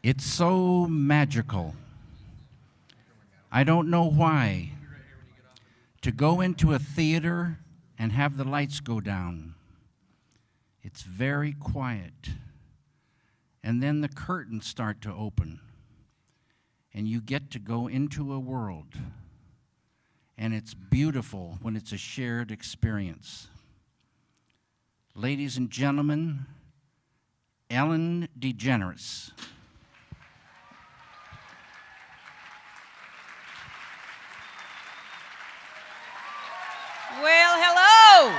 It's so magical. I don't know why. To go into a theater and have the lights go down. It's very quiet. And then the curtains start to open. And you get to go into a world. And it's beautiful when it's a shared experience. Ladies and gentlemen, Ellen DeGeneres. Well, hello.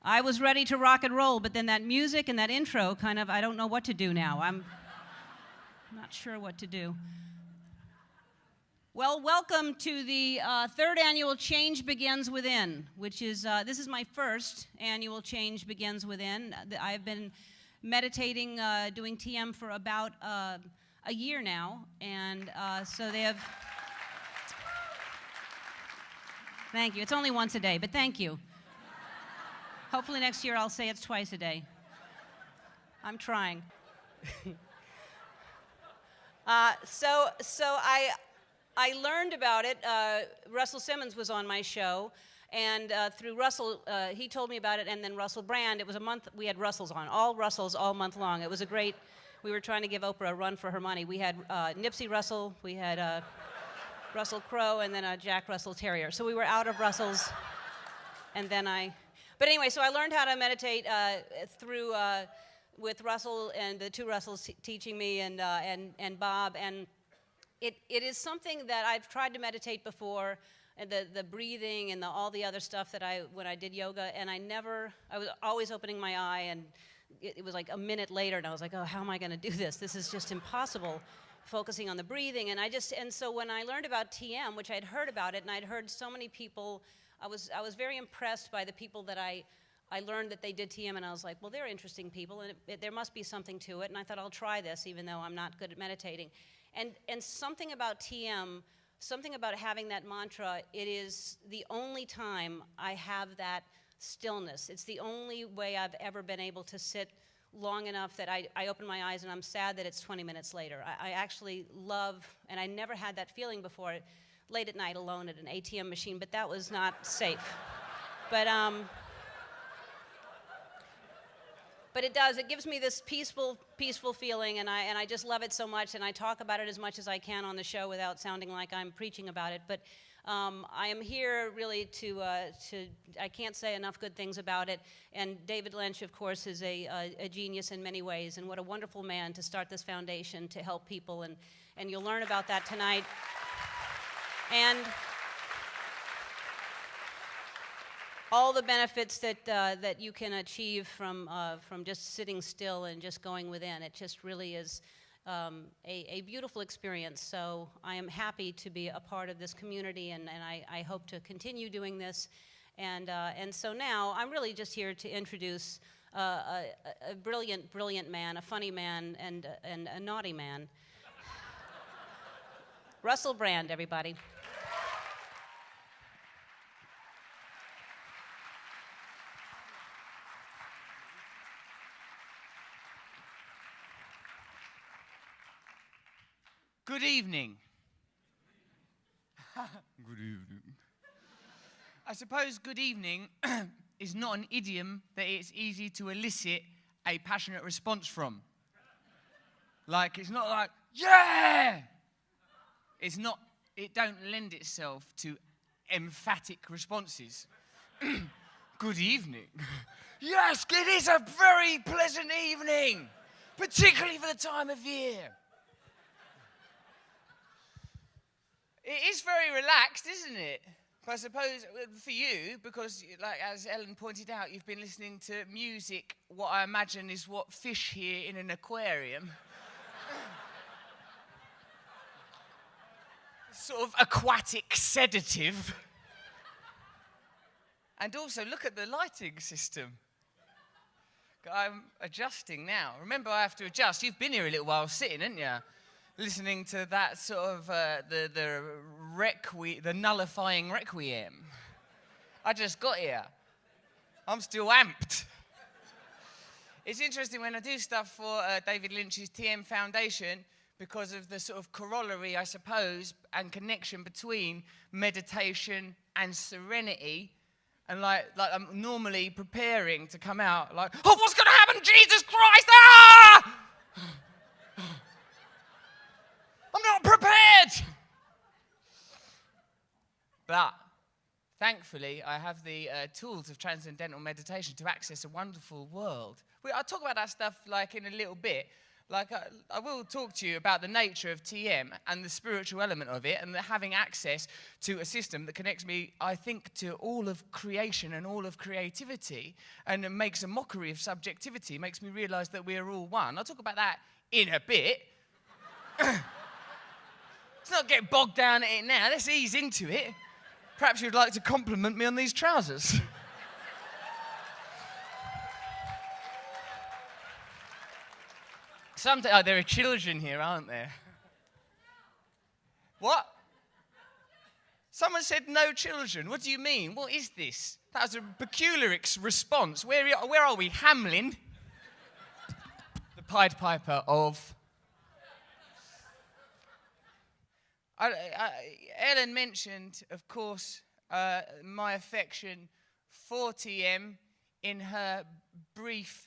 I was ready to rock and roll, but then that music and that intro kind of, I don't know what to do now. I'm not sure what to do. Well, welcome to the third annual Change Begins Within, which is, this is my first annual Change Begins Within. I've been meditating, doing TM for about a year now, and so they have, thank you. It's only once a day, but thank you. Hopefully next year I'll say it's twice a day. I'm trying. So I learned about it. Russell Simmons was on my show, and through Russell, he told me about it, and then Russell Brand. It was a month, we had Russells on, all Russells all month long. It was a great, we were trying to give Oprah a run for her money. We had Nipsey Russell, we had Russell Crowe, and then a Jack Russell Terrier. So we were out of Russells, and then but anyway, so I learned how to meditate through, with Russell and the two Russells teaching me, and Bob, and it is something that I've tried to meditate before, and the breathing and all the other stuff that when I did yoga, and I was always opening my eye, and it was like a minute later, and I was like, oh, how am I going to do this? This is just impossible, focusing on the breathing, and so when I learned about TM, which I'd heard about it, and I'd heard so many people, I was very impressed by the people that I learned that they did TM, and I was like, well, they're interesting people, and there must be something to it, and I thought I'll try this, even though I'm not good at meditating. And something about TM, something about having that mantra, it is the only time I have that stillness. It's the only way I've ever been able to sit long enough that I open my eyes and I'm sad that it's 20 minutes later. I actually love, and I never had that feeling before, late at night alone at an ATM machine, but that was not safe. But it does. It gives me this peaceful feeling, and I just love it so much, and I talk about it as much as I can on the show without sounding like I'm preaching about it. But I am here really I can't say enough good things about it. And David Lynch, of course, is a genius in many ways, and what a wonderful man to start this foundation to help people, and you'll learn about that tonight. And all the benefits that you can achieve from just sitting still and just going within. It just really is a beautiful experience. So I am happy to be a part of this community, and I hope to continue doing this. And so now I'm really just here to introduce a brilliant man, a funny man, and a naughty man. Russell Brand, everybody. Good evening. Good evening. I suppose good evening is not an idiom that it's easy to elicit a passionate response from. Like, it's not like, yeah! It don't lend itself to emphatic responses. Good evening. Yes, it is a very pleasant evening, particularly for the time of year. It is very relaxed, isn't it? But I suppose for you, because like as Ellen pointed out, you've been listening to music, what I imagine is what fish hear in an aquarium. Sort of aquatic sedative. And also look at the lighting system. I'm adjusting now. Remember, I have to adjust. You've been here a little while sitting, haven't you? Listening to that sort of the nullifying requiem. I just got here. I'm still amped. It's interesting when I do stuff for David Lynch's TM Foundation, because of the sort of corollary, I suppose, and connection between meditation and serenity. And like I'm normally preparing to come out like, oh, what's going to happen? Jesus Christ! Ah! I'm not prepared! But thankfully, I have the tools of transcendental meditation to access a wonderful world. I'll talk about that stuff like in a little bit. Like I will talk to you about the nature of TM and the spiritual element of it, and having access to a system that connects me, I think, to all of creation and all of creativity, and it makes a mockery of subjectivity, makes me realize that we are all one. I'll talk about that in a bit. Let's not get bogged down in it now. Let's ease into it. Perhaps you'd like to compliment me on these trousers. Oh, there are children here, aren't there? What? Someone said no children. What do you mean? What is this? That was a peculiar response. Where are we? Hamlin? The Pied Piper of... Ellen mentioned, of course, my affection for TM in her brief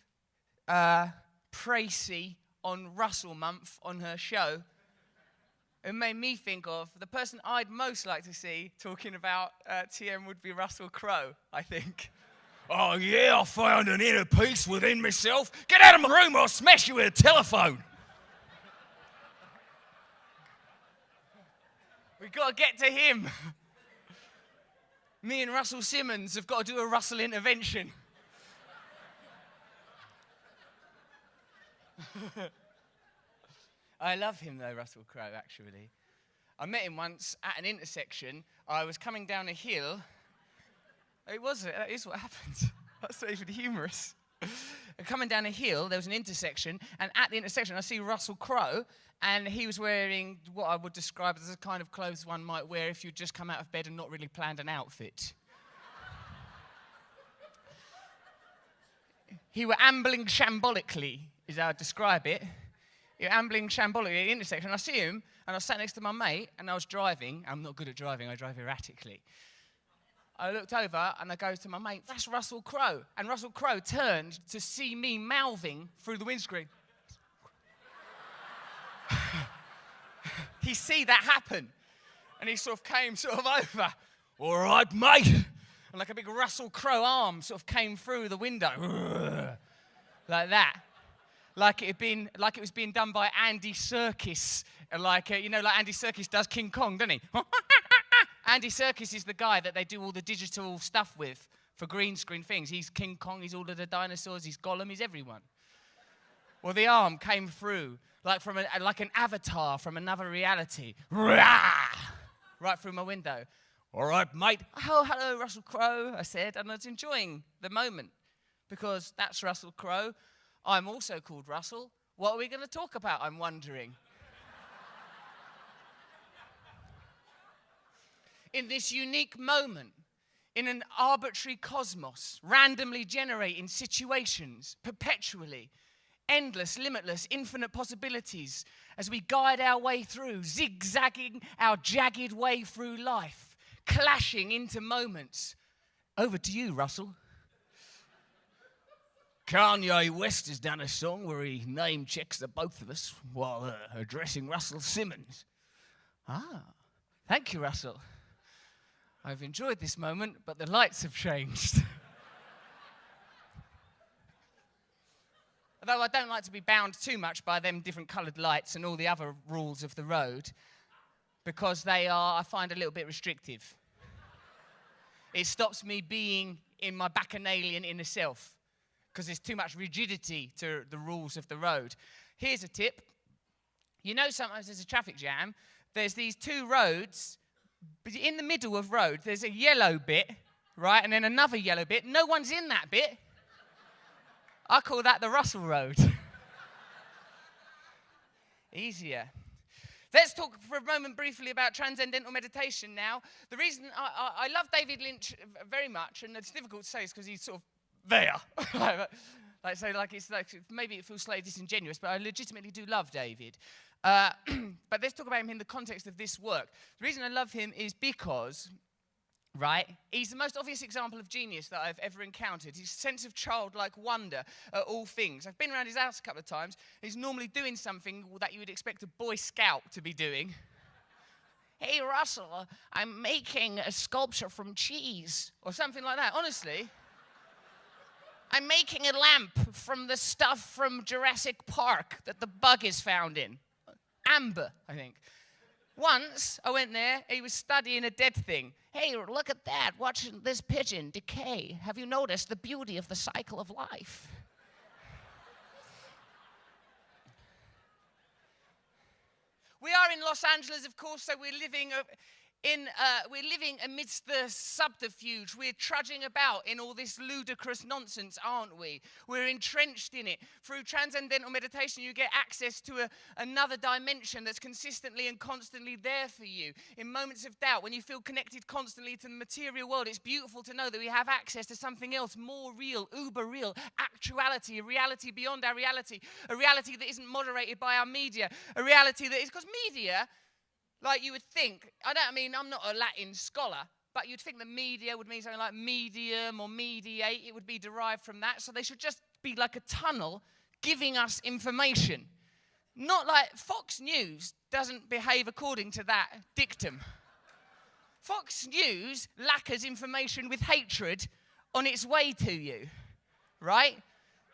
précis on Russell Month on her show. It made me think of the person I'd most like to see talking about TM would be Russell Crowe, I think. Oh yeah, I found an inner peace within myself. Get out of my room or I'll smash you with a telephone. We've got to get to him. Me and Russell Simmons have got to do a Russell intervention. I love him though, Russell Crowe, actually. I met him once at an intersection. I was coming down a hill. That is what happened. That's not even humorous. Coming down a hill, there was an intersection, and at the intersection I see Russell Crowe, and he was wearing what I would describe as the kind of clothes one might wear if you'd just come out of bed and not really planned an outfit. He were ambling shambolically, is how I'd describe it. He were ambling shambolically at the intersection. I see him, and I sat next to my mate, and I was driving. I'm not good at driving, I drive erratically. I looked over, and I go to my mate, that's Russell Crowe. And Russell Crowe turned to see me mouthing through the windscreen. He see that happen. And he sort of came over. All right, mate. And like a big Russell Crowe arm sort of came through the window. Like that. Like it was being done by Andy Serkis. Like Andy Serkis does King Kong, doesn't he? Andy Serkis is the guy that they do all the digital stuff with for green screen things. He's King Kong, he's all of the dinosaurs, he's Gollum, he's everyone. Well, the arm came through like an avatar from another reality. Right through my window. All right, mate. Oh, hello, Russell Crowe, I said, and I was enjoying the moment because that's Russell Crowe. I'm also called Russell. What are we going to talk about, I'm wondering? In this unique moment, in an arbitrary cosmos, randomly generating situations, perpetually, endless, limitless, infinite possibilities, as we guide our way through, zigzagging our jagged way through life, clashing into moments. Over to you, Russell. Kanye West has done a song where he name checks the both of us while addressing Russell Simmons. Ah, thank you, Russell. I've enjoyed this moment, but the lights have changed. Although I don't like to be bound too much by them different coloured lights and all the other rules of the road, because they are, I find, a little bit restrictive. It stops me being in my bacchanalian inner self, because there's too much rigidity to the rules of the road. Here's a tip. You know, sometimes there's a traffic jam. There's these two roads. But in the middle of road, there's a yellow bit, right, and then another yellow bit. No one's in that bit. I call that the Russell Road. Easier. Let's talk for a moment briefly about transcendental meditation now. The reason I love David Lynch very much, and it's difficult to say is because he's sort of there. Maybe it feels slightly disingenuous, but I legitimately do love David. But let's talk about him in the context of this work. The reason I love him is because, right, he's the most obvious example of genius that I've ever encountered. His sense of childlike wonder at all things. I've been around his house a couple of times. He's normally doing something that you would expect a Boy Scout to be doing. Hey, Russell, I'm making a sculpture from cheese, or something like that. Honestly, I'm making a lamp from the stuff from Jurassic Park that the bug is found in. Amber, I think. Once, I went there, he was studying a dead thing. Hey, look at that, watching this pigeon decay. Have you noticed the beauty of the cycle of life? We are in Los Angeles, of course, so we're living amidst the subterfuge. We're trudging about in all this ludicrous nonsense, aren't we? We're entrenched in it. Through transcendental meditation, you get access to another dimension that's consistently and constantly there for you. In moments of doubt, when you feel connected constantly to the material world, it's beautiful to know that we have access to something else more real, uber real, actuality, a reality beyond our reality, a reality that isn't moderated by our media, a reality that is, because media, like you would think, I'm not a Latin scholar, but you'd think the media would mean something like medium or mediate. It would be derived from that. So they should just be like a tunnel giving us information. Not like Fox News doesn't behave according to that dictum. Fox News lacquers information with hatred on its way to you, right?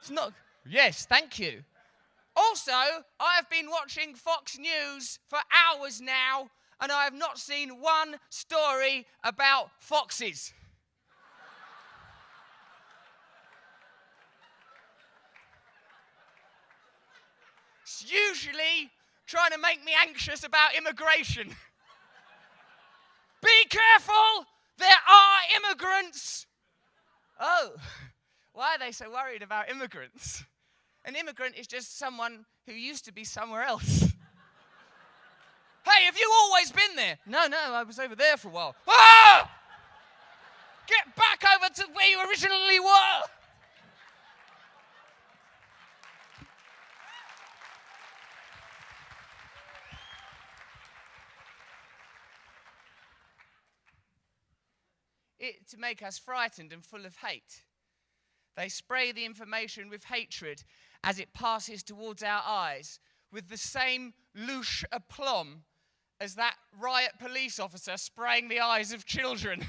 It's not, yes, thank you. Also, I have been watching Fox News for hours now, and I have not seen one story about foxes. It's usually trying to make me anxious about immigration. Be careful, there are immigrants. Oh, why are they so worried about immigrants? An immigrant is just someone who used to be somewhere else. Hey, have you always been there? No, I was over there for a while. Ah! Get back over to where you originally were. To make us frightened and full of hate. They spray the information with hatred as it passes towards our eyes, with the same louche aplomb as that riot police officer spraying the eyes of children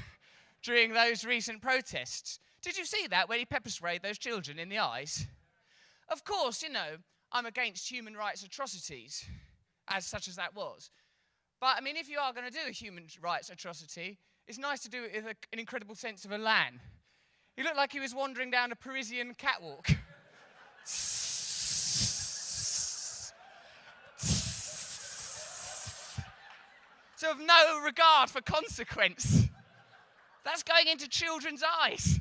during those recent protests. Did you see that, when he pepper sprayed those children in the eyes? Of course, I'm against human rights atrocities, as such as that was. But, if you are going to do a human rights atrocity, it's nice to do it with an incredible sense of elan. He looked like he was wandering down a Parisian catwalk. So of no regard for consequence. That's going into children's eyes.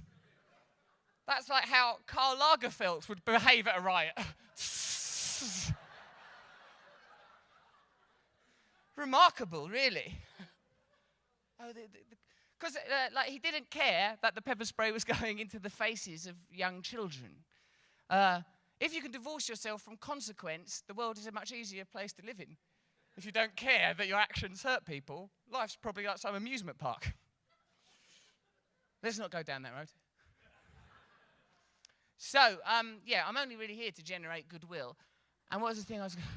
That's like how Karl Lagerfeld would behave at a riot. Remarkable, really. Because he didn't care that the pepper spray was going into the faces of young children. If you can divorce yourself from consequence, the world is a much easier place to live in. If you don't care that your actions hurt people, life's probably like some amusement park. Let's not go down that road. So, I'm only really here to generate goodwill. And what was the thing I was going to...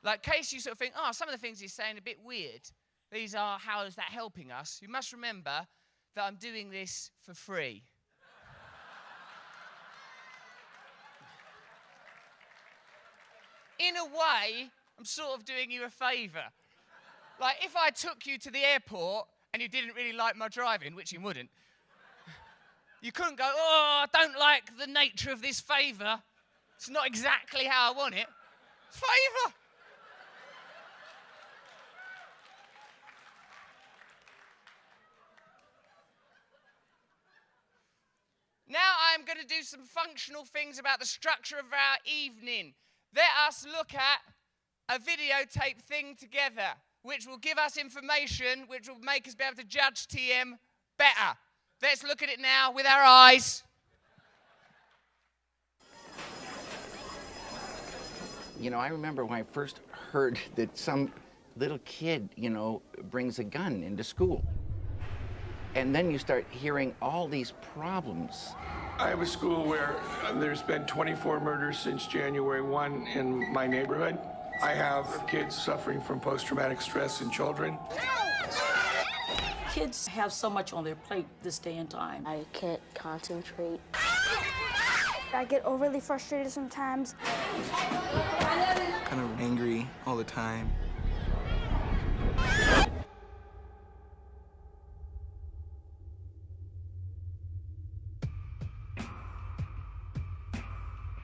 Like, in case you sort of think, some of the things he's saying are a bit weird. These are, how is that helping us? You must remember that I'm doing this for free. In a way, I'm sort of doing you a favour. Like, if I took you to the airport and you didn't really like my driving, which you wouldn't, you couldn't go, I don't like the nature of this favour. It's not exactly how I want it. Favour. Now I'm going to do some functional things about the structure of our evening. Let us look at a videotape thing together, which will give us information, which will make us be able to judge TM better. Let's look at it now with our eyes. You know, I remember when I first heard that some little kid, you know, brings a gun into school. And then you start hearing all these problems. I have a school where there's been 24 murders since January 1 in my neighborhood. I have kids suffering from post-traumatic stress in children. Kids have so much on their plate this day and time. I can't concentrate. I get overly frustrated sometimes. Kind of angry all the time.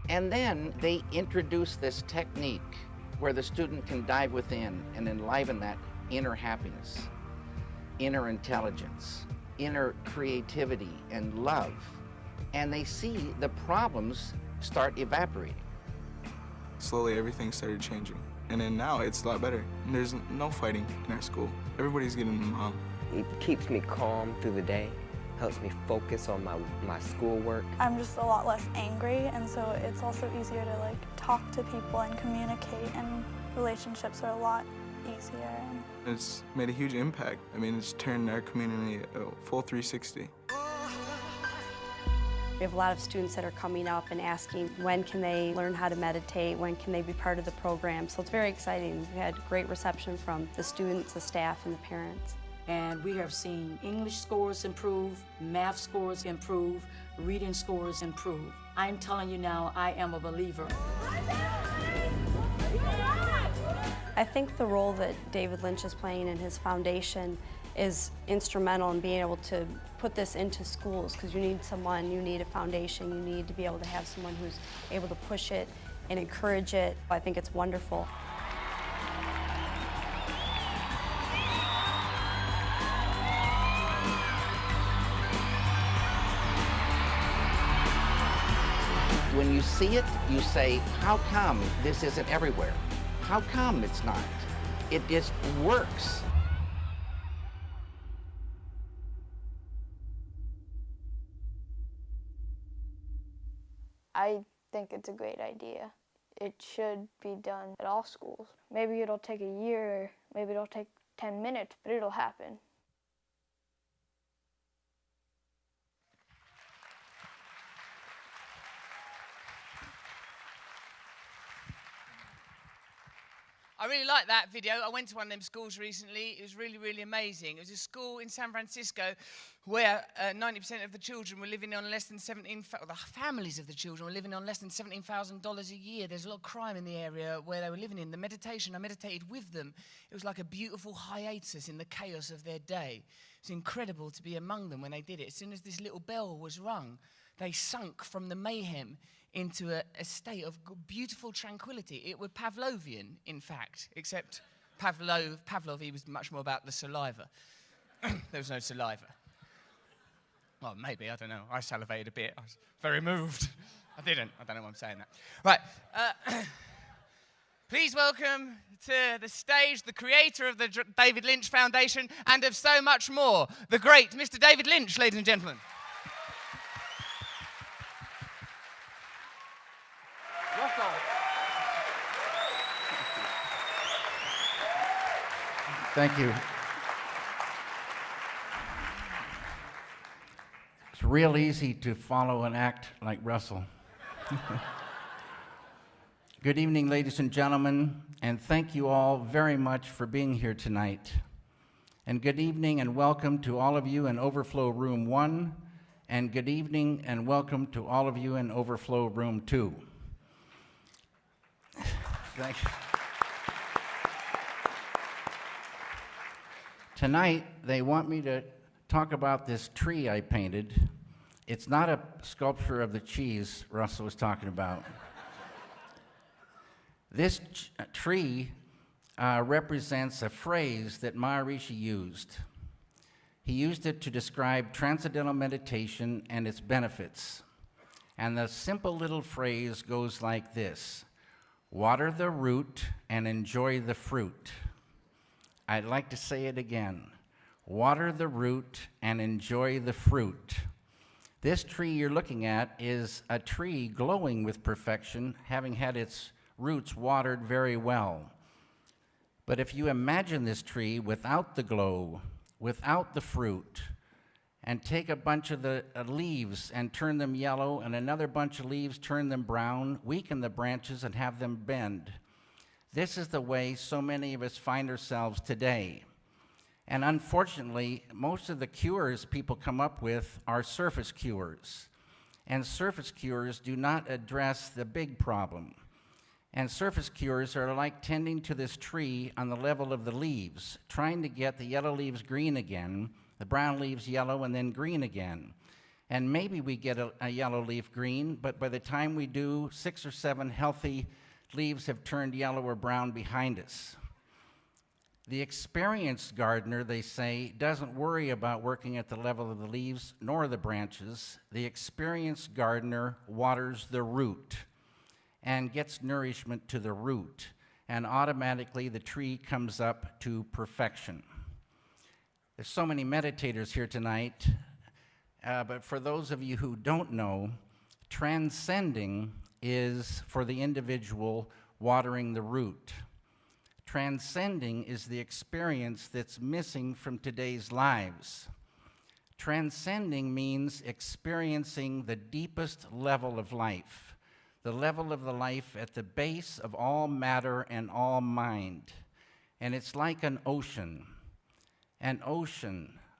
And then they introduce this technique where the student can dive within and enliven that inner happiness, inner intelligence, inner creativity and love. And they see the problems start evaporating. Slowly everything started changing. And then now it's a lot better. There's no fighting in our school. Everybody's getting along. It keeps me calm through the day, helps me focus on my schoolwork. I'm just a lot less angry, and so it's also easier to like talk to people and communicate, and relationships are a lot easier. It's made a huge impact. I mean, it's turned our community a full 360. We have a lot of students that are coming up and asking when can they learn how to meditate, when can they be part of the program. So it's very exciting. We've had great reception from the students, the staff, and the parents. And we have seen English scores improve, math scores improve, reading scores improve. I'm telling you now, I am a believer. I think the role that David Lynch is playing in his foundation is instrumental in being able to put this into schools, because you need a foundation, you need to be able to have someone who's able to push it and encourage it. I think it's wonderful. When you see it, you say, how come this isn't everywhere? How come it's not? It just works. I think it's a great idea. It should be done at all schools. Maybe it'll take a year, maybe it'll take 10 minutes, but it'll happen. I really like that video. I went to one of them schools recently. It was really, really amazing. It was a school in San Francisco where 90% of the children were living on less than the families of the children were living on less than $17,000 a year. There's a lot of crime in the area where they were living in. The meditation, I meditated with them. It was like a beautiful hiatus in the chaos of their day. It was incredible to be among them when they did it. As soon as this little bell was rung, they sunk from the mayhem into a state of beautiful tranquility. It was Pavlovian, in fact, except Pavlov, he was much more about the saliva. There was no saliva. Well, maybe, I don't know. I salivated a bit. I was very moved. I don't know why I'm saying that. Right. Please welcome to the stage the creator of the David Lynch Foundation and of so much more, the great Mr. David Lynch, ladies and gentlemen. Thank you. It's real easy to follow and act like Russell. Good evening, ladies and gentlemen, and thank you all very much for being here tonight. And good evening and welcome to all of you in Overflow Room 1, and good evening and welcome to all of you in Overflow Room 2. Thank you. Tonight, they want me to talk about this tree I painted. It's not a sculpture of the cheese Russell was talking about. This tree represents a phrase that Maharishi used. He used it to describe transcendental meditation and its benefits. And the simple little phrase goes like this: Water the root and enjoy the fruit. I'd like to say it again. Water the root and enjoy the fruit. This tree you're looking at is a tree glowing with perfection, having had its roots watered very well. But if you imagine this tree without the glow, without the fruit, and take a bunch of the leaves and turn them yellow, and another bunch of leaves, turn them brown, weaken the branches and have them bend. This is the way so many of us find ourselves today. And unfortunately, most of the cures people come up with are surface cures. And surface cures do not address the big problem. And surface cures are like tending to this tree on the level of the leaves, trying to get the yellow leaves green again, the brown leaves yellow, and then green again. And maybe we get a yellow leaf green, but by the time we do, 6 or 7 healthy leaves have turned yellow or brown behind us. The experienced gardener, they say, doesn't worry about working at the level of the leaves nor the branches. The experienced gardener waters the root and gets nourishment to the root, and automatically the tree comes up to perfection. There's so many meditators here tonight, but for those of you who don't know, transcending is for the individual watering the root. Transcending is the experience that's missing from today's lives. Transcending means experiencing the deepest level of life, the level of the life at the base of all matter and all mind. And it's like an ocean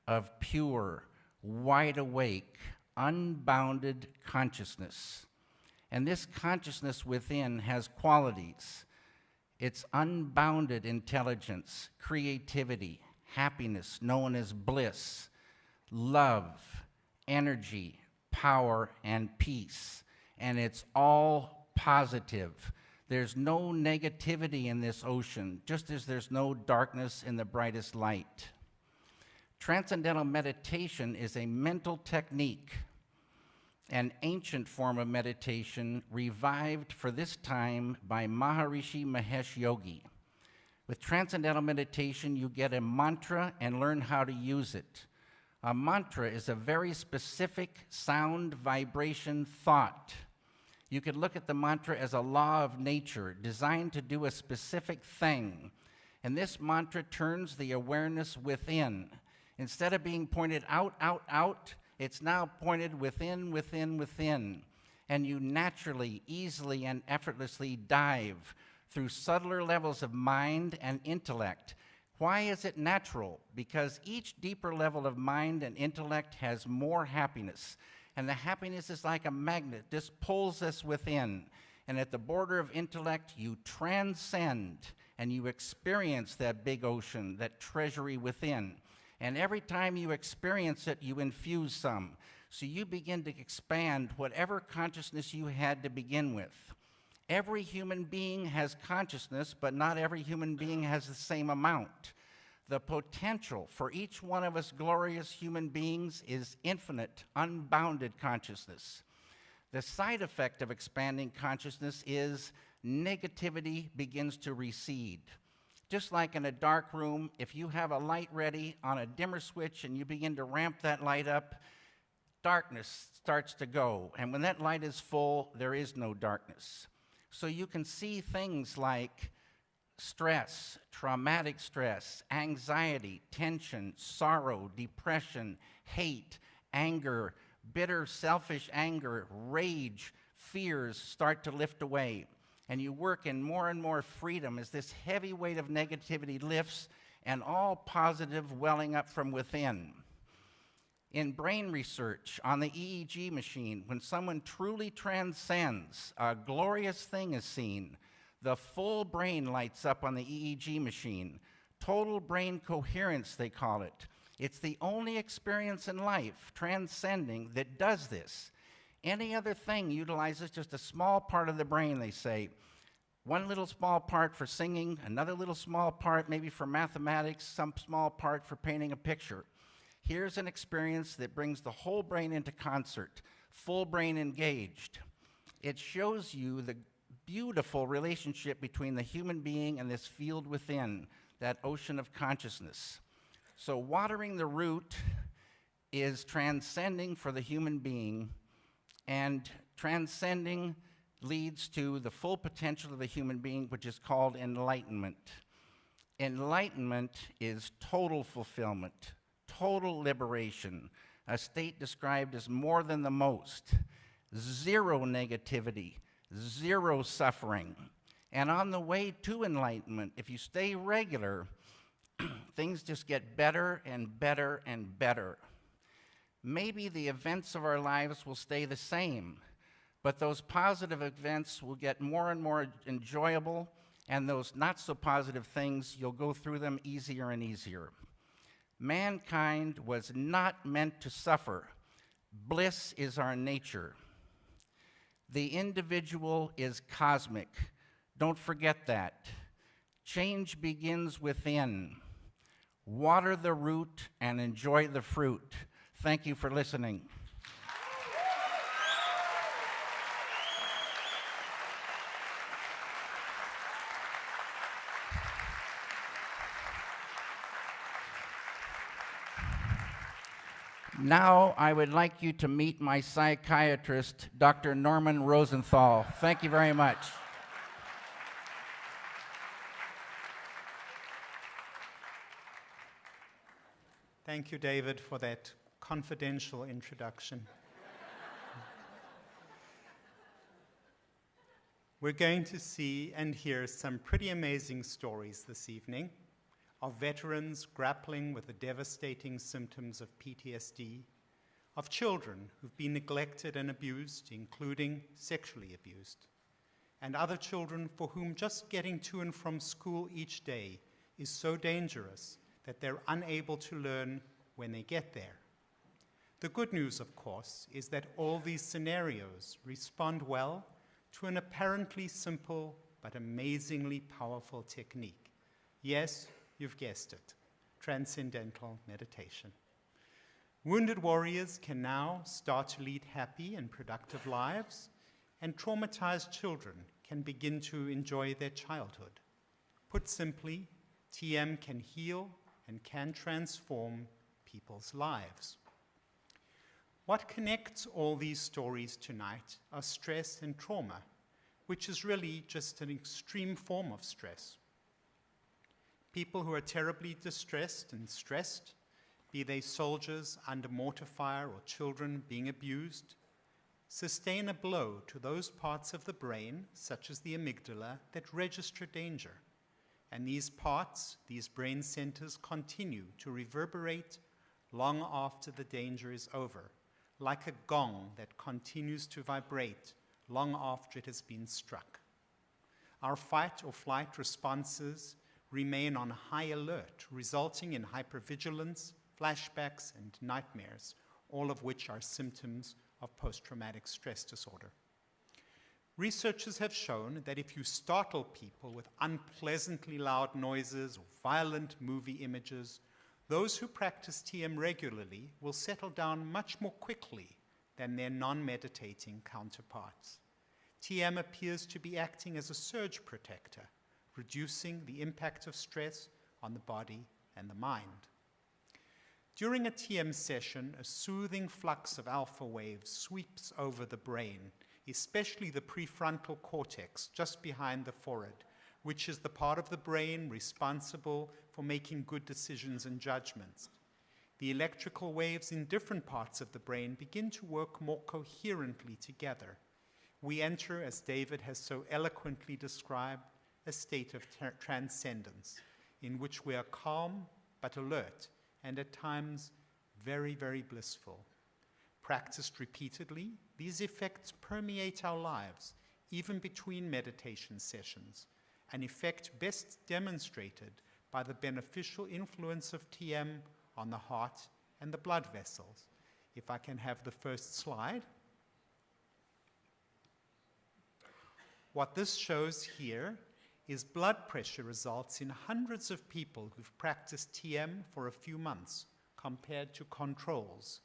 of pure, wide awake, unbounded consciousness. And this consciousness within has qualities. It's unbounded intelligence, creativity, happiness, known as bliss, love, energy, power, and peace. And it's all positive. There's no negativity in this ocean, just as there's no darkness in the brightest light. Transcendental meditation is a mental technique, an ancient form of meditation revived for this time by Maharishi Mahesh Yogi. With transcendental meditation, you get a mantra and learn how to use it. A mantra is a very specific sound, vibration, thought. You could look at the mantra as a law of nature designed to do a specific thing. And this mantra turns the awareness within. Instead of being pointed out, it's now pointed within, within, within. And you naturally, easily, and effortlessly dive through subtler levels of mind and intellect. Why is it natural? Because each deeper level of mind and intellect has more happiness. And the happiness is like a magnet. This pulls us within. And at the border of intellect, you transcend and you experience that big ocean, that treasury within. And every time you experience it, you infuse some. So you begin to expand whatever consciousness you had to begin with. Every human being has consciousness, but not every human being has the same amount. The potential for each one of us glorious human beings is infinite, unbounded consciousness. The side effect of expanding consciousness is negativity begins to recede. Just like in a dark room, if you have a light ready on a dimmer switch and you begin to ramp that light up, darkness starts to go. And when that light is full, there is no darkness. So you can see things like stress, traumatic stress, anxiety, tension, sorrow, depression, hate, anger, bitter, selfish anger, rage, fears start to lift away. And you work in more and more freedom as this heavy weight of negativity lifts and all positive welling up from within. In brain research on the EEG machine, when someone truly transcends, a glorious thing is seen. The full brain lights up on the EEG machine. Total brain coherence, they call it. It's the only experience in life, transcending, that does this. Any other thing utilizes just a small part of the brain, they say. One little small part for singing, another little small part maybe for mathematics, some small part for painting a picture. Here's an experience that brings the whole brain into concert, full brain engaged. It shows you the beautiful relationship between the human being and this field within, that ocean of consciousness. So watering the root is transcending for the human being, and transcending leads to the full potential of the human being, which is called enlightenment. Enlightenment is total fulfillment, total liberation, a state described as more than the most, zero negativity, zero suffering. And on the way to enlightenment, if you stay regular, things just get better and better and better. Maybe the events of our lives will stay the same, but those positive events will get more and more enjoyable, and those not so positive things, you'll go through them easier and easier. Mankind was not meant to suffer. Bliss is our nature. The individual is cosmic. Don't forget that. Change begins within. Water the root and enjoy the fruit. Thank you for listening. Now I would like you to meet my psychiatrist, Dr. Norman Rosenthal. Thank you very much. Thank you, David, for that confidential introduction. We're going to see and hear some pretty amazing stories this evening of veterans grappling with the devastating symptoms of PTSD, of children who've been neglected and abused, including sexually abused, and other children for whom just getting to and from school each day is so dangerous that they're unable to learn when they get there. The good news, of course, is that all these scenarios respond well to an apparently simple but amazingly powerful technique. Yes, you've guessed it, transcendental meditation. Wounded warriors can now start to lead happy and productive lives, and traumatized children can begin to enjoy their childhood. Put simply, TM can heal and can transform people's lives. What connects all these stories tonight are stress and trauma, which is really just an extreme form of stress. People who are terribly distressed and stressed, be they soldiers under mortar fire or children being abused, sustain a blow to those parts of the brain, such as the amygdala, that register danger. And these parts, these brain centers, continue to reverberate long after the danger is over, like a gong that continues to vibrate long after it has been struck. Our fight or flight responses remain on high alert, resulting in hypervigilance, flashbacks, and nightmares, all of which are symptoms of post-traumatic stress disorder. Researchers have shown that if you startle people with unpleasantly loud noises or violent movie images, those who practice TM regularly will settle down much more quickly than their non-meditating counterparts. TM appears to be acting as a surge protector, reducing the impact of stress on the body and the mind. During a TM session, a soothing flux of alpha waves sweeps over the brain, especially the prefrontal cortex just behind the forehead, which is the part of the brain responsible for making good decisions and judgments. The electrical waves in different parts of the brain begin to work more coherently together. We enter, as David has so eloquently described, a state of transcendence, in which we are calm but alert, and at times very, very blissful. Practiced repeatedly, these effects permeate our lives, even between meditation sessions, an effect best demonstrated by the beneficial influence of TM on the heart and the blood vessels. If I can have the first slide. What this shows here is blood pressure results in hundreds of people who've practiced TM for a few months compared to controls.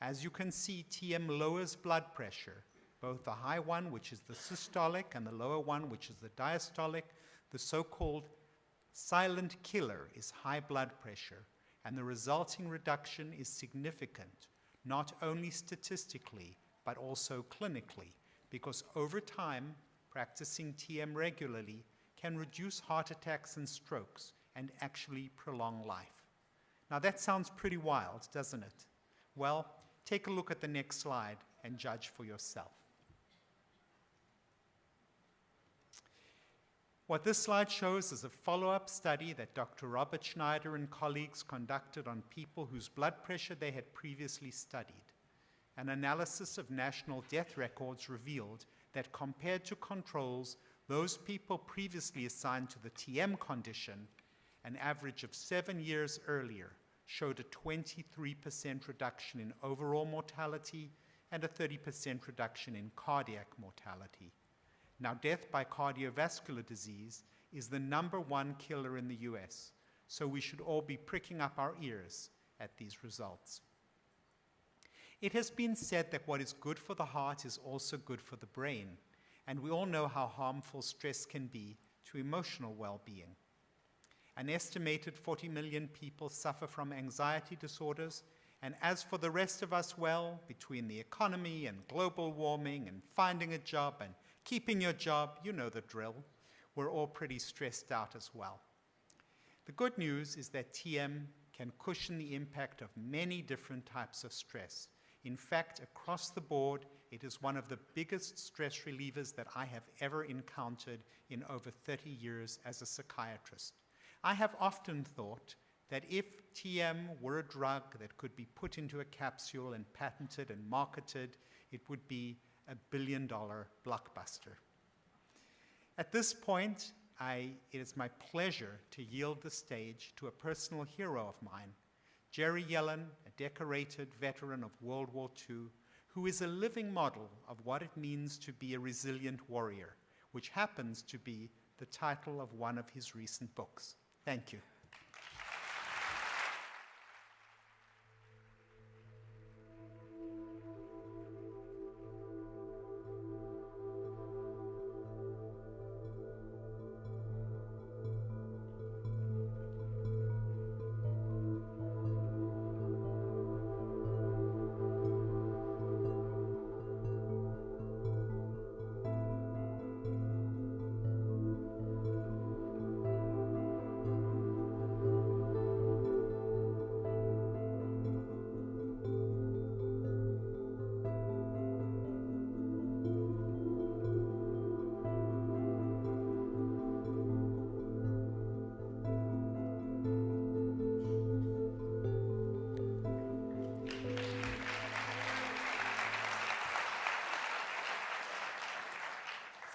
As you can see, TM lowers blood pressure both the high one, which is the systolic, and the lower one, which is the diastolic. The so-called silent killer is high blood pressure, and the resulting reduction is significant, not only statistically, but also clinically, because over time, practicing TM regularly can reduce heart attacks and strokes and actually prolong life. Now that sounds pretty wild, doesn't it? Well, take a look at the next slide and judge for yourself. What this slide shows is a follow-up study that Dr. Robert Schneider and colleagues conducted on people whose blood pressure they had previously studied. An analysis of national death records revealed that compared to controls, those people previously assigned to the TM condition, an average of 7 years earlier, showed a 23% reduction in overall mortality and a 30% reduction in cardiac mortality. Now, death by cardiovascular disease is the #1 killer in the US, so we should all be pricking up our ears at these results. It has been said that what is good for the heart is also good for the brain, and we all know how harmful stress can be to emotional well-being. An estimated 40 million people suffer from anxiety disorders, and as for the rest of us, well, between the economy and global warming and finding a job and keeping your job, you know the drill, we're all pretty stressed out as well. The good news is that TM can cushion the impact of many different types of stress. In fact, across the board, it is one of the biggest stress relievers that I have ever encountered in over 30 years as a psychiatrist. I have often thought that if TM were a drug that could be put into a capsule and patented and marketed, it would be a billion-dollar blockbuster. At this point, it is my pleasure to yield the stage to a personal hero of mine, Jerry Yellen, a decorated veteran of World War II, who is a living model of what it means to be a resilient warrior, which happens to be the title of one of his recent books. Thank you.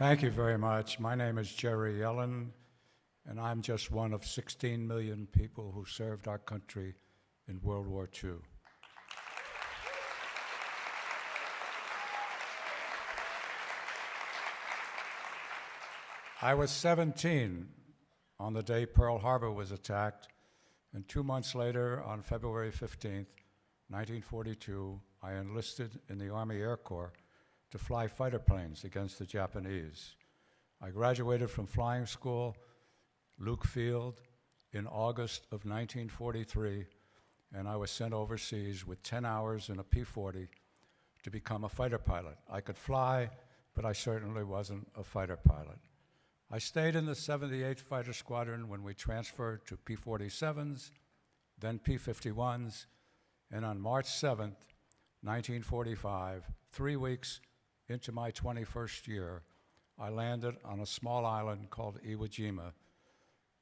Thank you very much. My name is Jerry Yellen, and I'm just one of 16 million people who served our country in World War II. I was 17 on the day Pearl Harbor was attacked, and 2 months later, on February 15th, 1942, I enlisted in the Army Air Corps to fly fighter planes against the Japanese. I graduated from flying school, Luke Field, in August of 1943, and I was sent overseas with 10 hours in a P-40 to become a fighter pilot. I could fly, but I certainly wasn't a fighter pilot. I stayed in the 78th Fighter Squadron when we transferred to P-47s, then P-51s, and on March 7th, 1945, 3 weeks into my 21st year, I landed on a small island called Iwo Jima,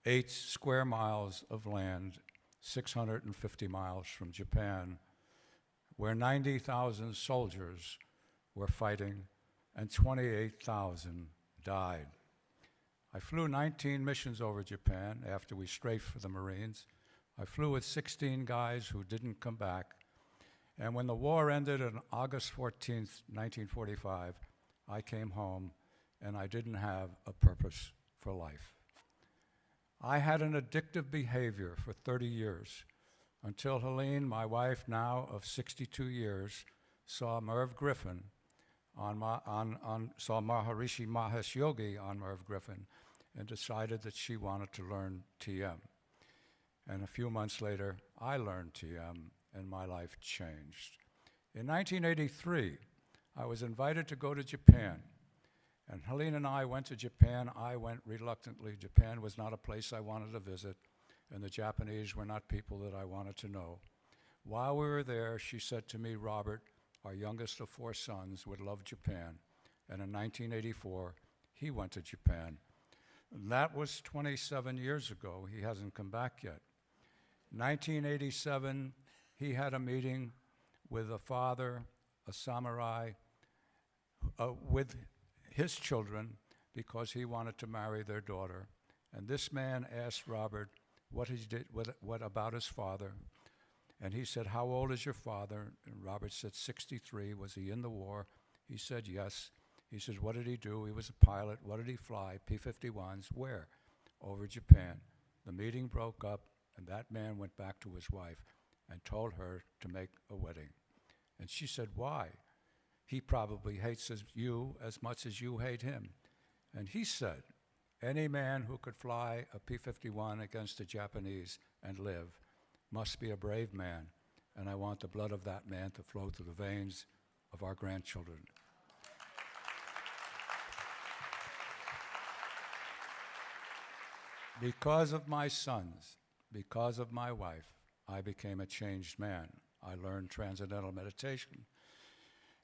8 square miles of land, 650 miles from Japan, where 90,000 soldiers were fighting and 28,000 died. I flew 19 missions over Japan after we strafed for the Marines. I flew with 16 guys who didn't come back. And when the war ended on August 14th, 1945, I came home and I didn't have a purpose for life. I had an addictive behavior for 30 years until Helene, my wife now of 62 years, saw Merv Griffin saw Maharishi Mahesh Yogi on Merv Griffin and decided that she wanted to learn TM. And a few months later, I learned TM and my life changed. In 1983, I was invited to go to Japan. And Helene and I went to Japan. I went reluctantly. Japan was not a place I wanted to visit, and the Japanese were not people that I wanted to know. While we were there, she said to me, Robert, our youngest of 4 sons, would love Japan. And in 1984, he went to Japan. And that was 27 years ago. He hasn't come back yet. 1987, he had a meeting with a father, a samurai, with his children because he wanted to marry their daughter. And this man asked Robert what he did, what about his father. And he said, how old is your father? And Robert said, 63. Was he in the war? He said, yes. He says, what did he do? He was a pilot. What did he fly? P-51s. Where? Over Japan. The meeting broke up, and that man went back to his wife and told her to make a wedding. And she said, why? He probably hates you as much as you hate him. And he said, any man who could fly a P-51 against the Japanese and live must be a brave man, and I want the blood of that man to flow through the veins of our grandchildren. Because of my sons, because of my wife, I became a changed man. I learned transcendental meditation,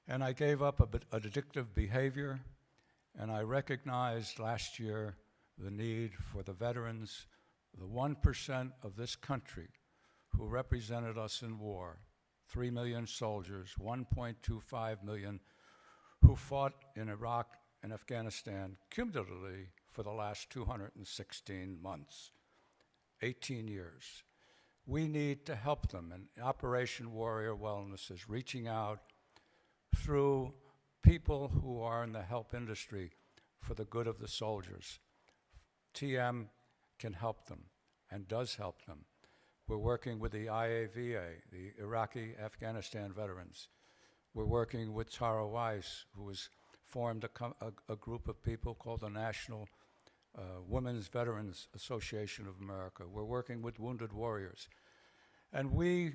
and I gave up addictive behavior, and I recognized last year the need for the veterans, the 1% of this country who represented us in war, 3 million soldiers, 1.25 million who fought in Iraq and Afghanistan cumulatively for the last 216 months, 18 years. We need to help them, and Operation Warrior Wellness is reaching out through people who are in the help industry for the good of the soldiers. TM can help them and does help them. We're working with the IAVA, the Iraqi Afghanistan veterans. We're working with Tara Weiss, who has formed a group of people called the National Women's Veterans Association of America. We're working with Wounded Warriors. And we,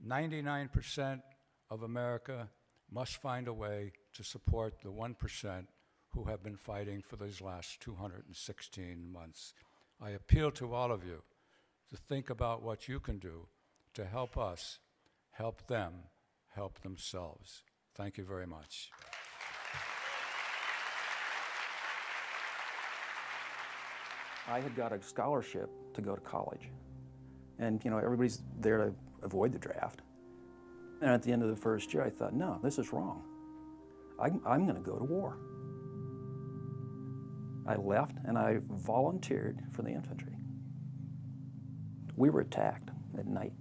99% of America, must find a way to support the 1% who have been fighting for these last 216 months. I appeal to all of you to think about what you can do to help us, help them, help themselves. Thank you very much. I had got a scholarship to go to college. And you know, everybody's there to avoid the draft. And at the end of the first year, I thought, no, this is wrong. I'm gonna go to war. I left and I volunteered for the infantry. We were attacked at night.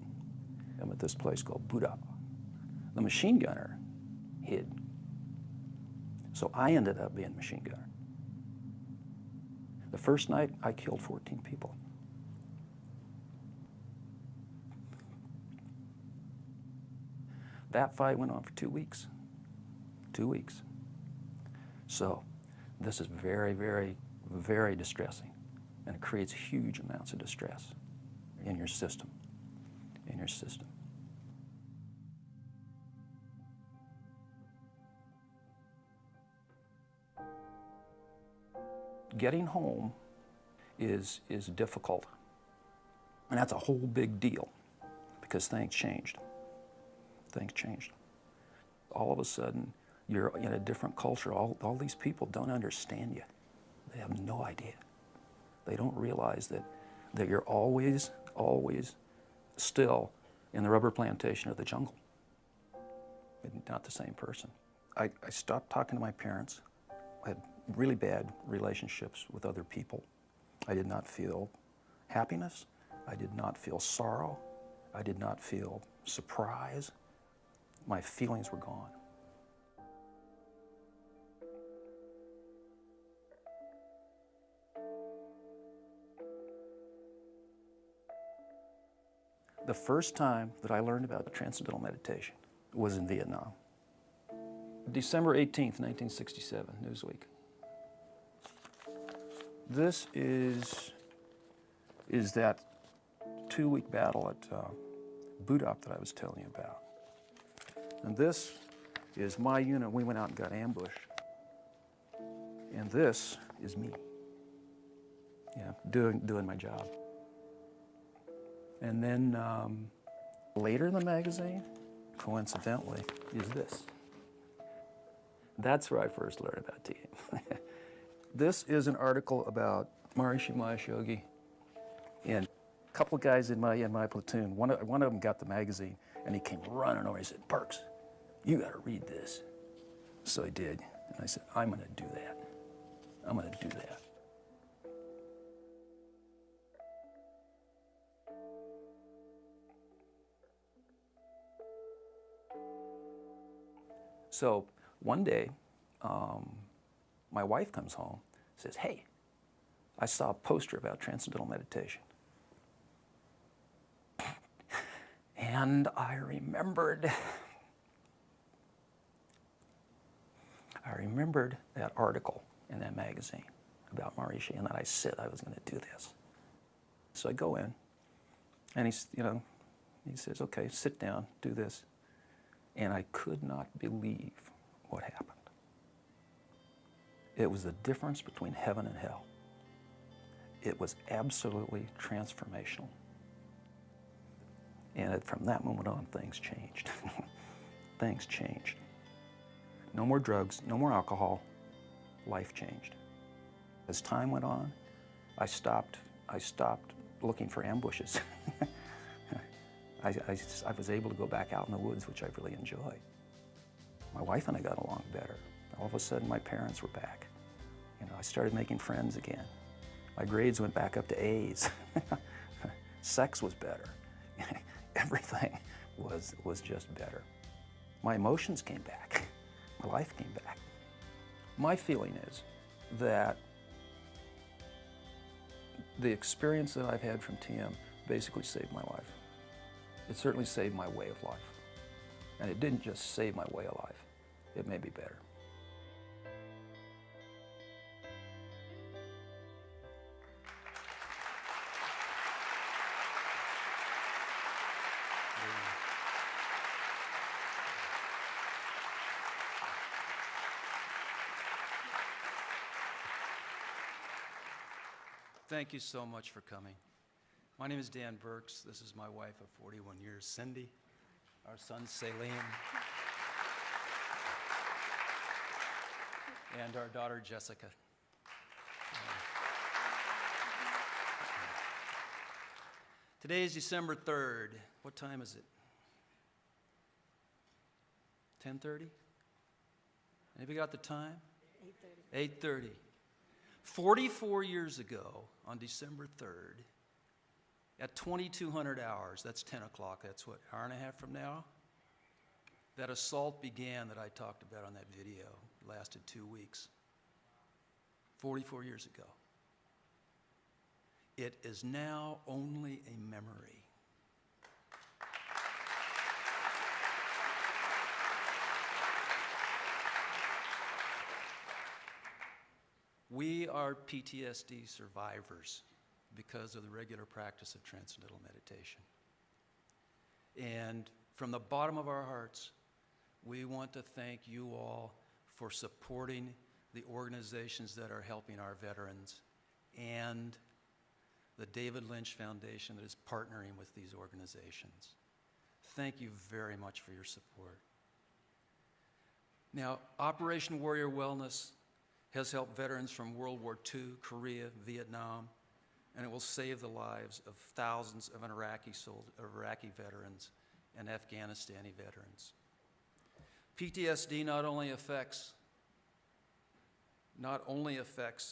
I'm at this place called Buda. The machine gunner hid. So I ended up being machine gunner. The first night, I killed 14 people. That fight went on for 2 weeks. 2 weeks. So this is very, very, very distressing. And it creates huge amounts of distress in your system, in your system. Getting home is difficult. And that's a whole big deal because things changed. Things changed. All of a sudden, you're in a different culture. All these people don't understand you. They have no idea. They don't realize that you're always still in the rubber plantation of the jungle. You're not the same person. I stopped talking to my parents. I had really bad relationships with other people. I did not feel happiness. I did not feel sorrow. I did not feel surprise. My feelings were gone. The first time that I learned about transcendental meditation was in Vietnam. December 18th, 1967, Newsweek. This is that 2-week battle at Budap that I was telling you about. And this is my unit. We went out and got ambushed. And this is me, doing my job. And then later in the magazine, coincidentally, is this. That's where I first learned about TM. This is an article about Maharishi Mahesh Yogi, and a couple of guys in my platoon. One of them got the magazine, and he came running over. He said, "Perks, you got to read this." So I did, and I said, "I'm going to do that. I'm going to do that." So one day, my wife comes home, says, "Hey, I saw a poster about transcendental meditation." And I remembered that article in that magazine about Maharishi, and that I said I was going to do this. So I go in, and he says, "Okay, sit down, do this." And I could not believe what happened. It was the difference between heaven and hell. It was absolutely transformational. And from that moment on, things changed. Things changed. No more drugs, no more alcohol. Life changed. As time went on, I stopped looking for ambushes. I was able to go back out in the woods, which I really enjoyed. My wife and I got along better. All of a sudden, my parents were back. I started making friends again. My grades went back up to A's. Sex was better. Everything was just better. My emotions came back. My life came back. My feeling is that the experience that I've had from TM basically saved my life. It certainly saved my way of life. And it didn't just save my way of life, it made me better. Thank you so much for coming. My name is Dan Burks. This is my wife of 41 years, Cindy. Our son, Salim. And our daughter, Jessica. Today is December 3rd. What time is it? 10:30? Anybody got the time? 8:30. 8:30. 44 years ago, on December 3rd, at 2200 hours, that's 10 o'clock, that's what, hour and a half from now? That assault began that I talked about on that video. It lasted 2 weeks. 44 years ago. It is now only a memory. We are PTSD survivors because of the regular practice of transcendental meditation. And from the bottom of our hearts, we want to thank you all for supporting the organizations that are helping our veterans and the David Lynch Foundation that is partnering with these organizations. Thank you very much for your support. Now, Operation Warrior Wellness has helped veterans from World War II, Korea, Vietnam, and it will save the lives of thousands of Iraqi veterans and Afghanistani veterans. PTSD not only affects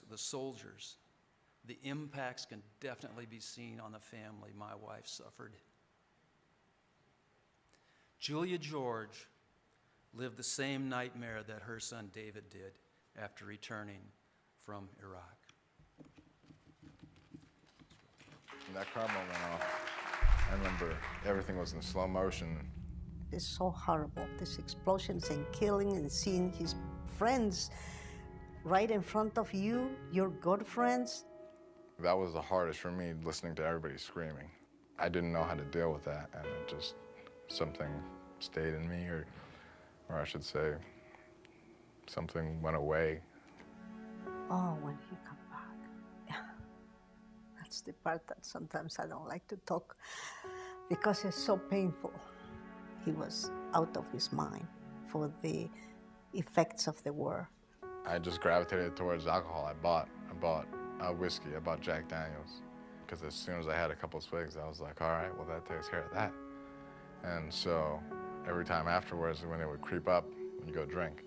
the soldiers, the impacts can definitely be seen on the family my wife suffered. Julia George lived the same nightmare that her son David did after returning from Iraq. When that car bomb went off, I remember everything was in slow motion. is so horrible. These explosions and killing and seeing his friends right in front of you, your good friends. That was the hardest for me, listening to everybody screaming. I didn't know how to deal with that, and it just, something stayed in me, or I should say, something went away. Oh, when he come back. That's the part that sometimes I don't like to talk because it's so painful. He was out of his mind for the effects of the war. I just gravitated towards alcohol. I bought whiskey, I bought Jack Daniels, because as soon as I had a couple swigs, I was like, all right, well, that takes care of that. And so every time afterwards, when it would creep up, you go drink.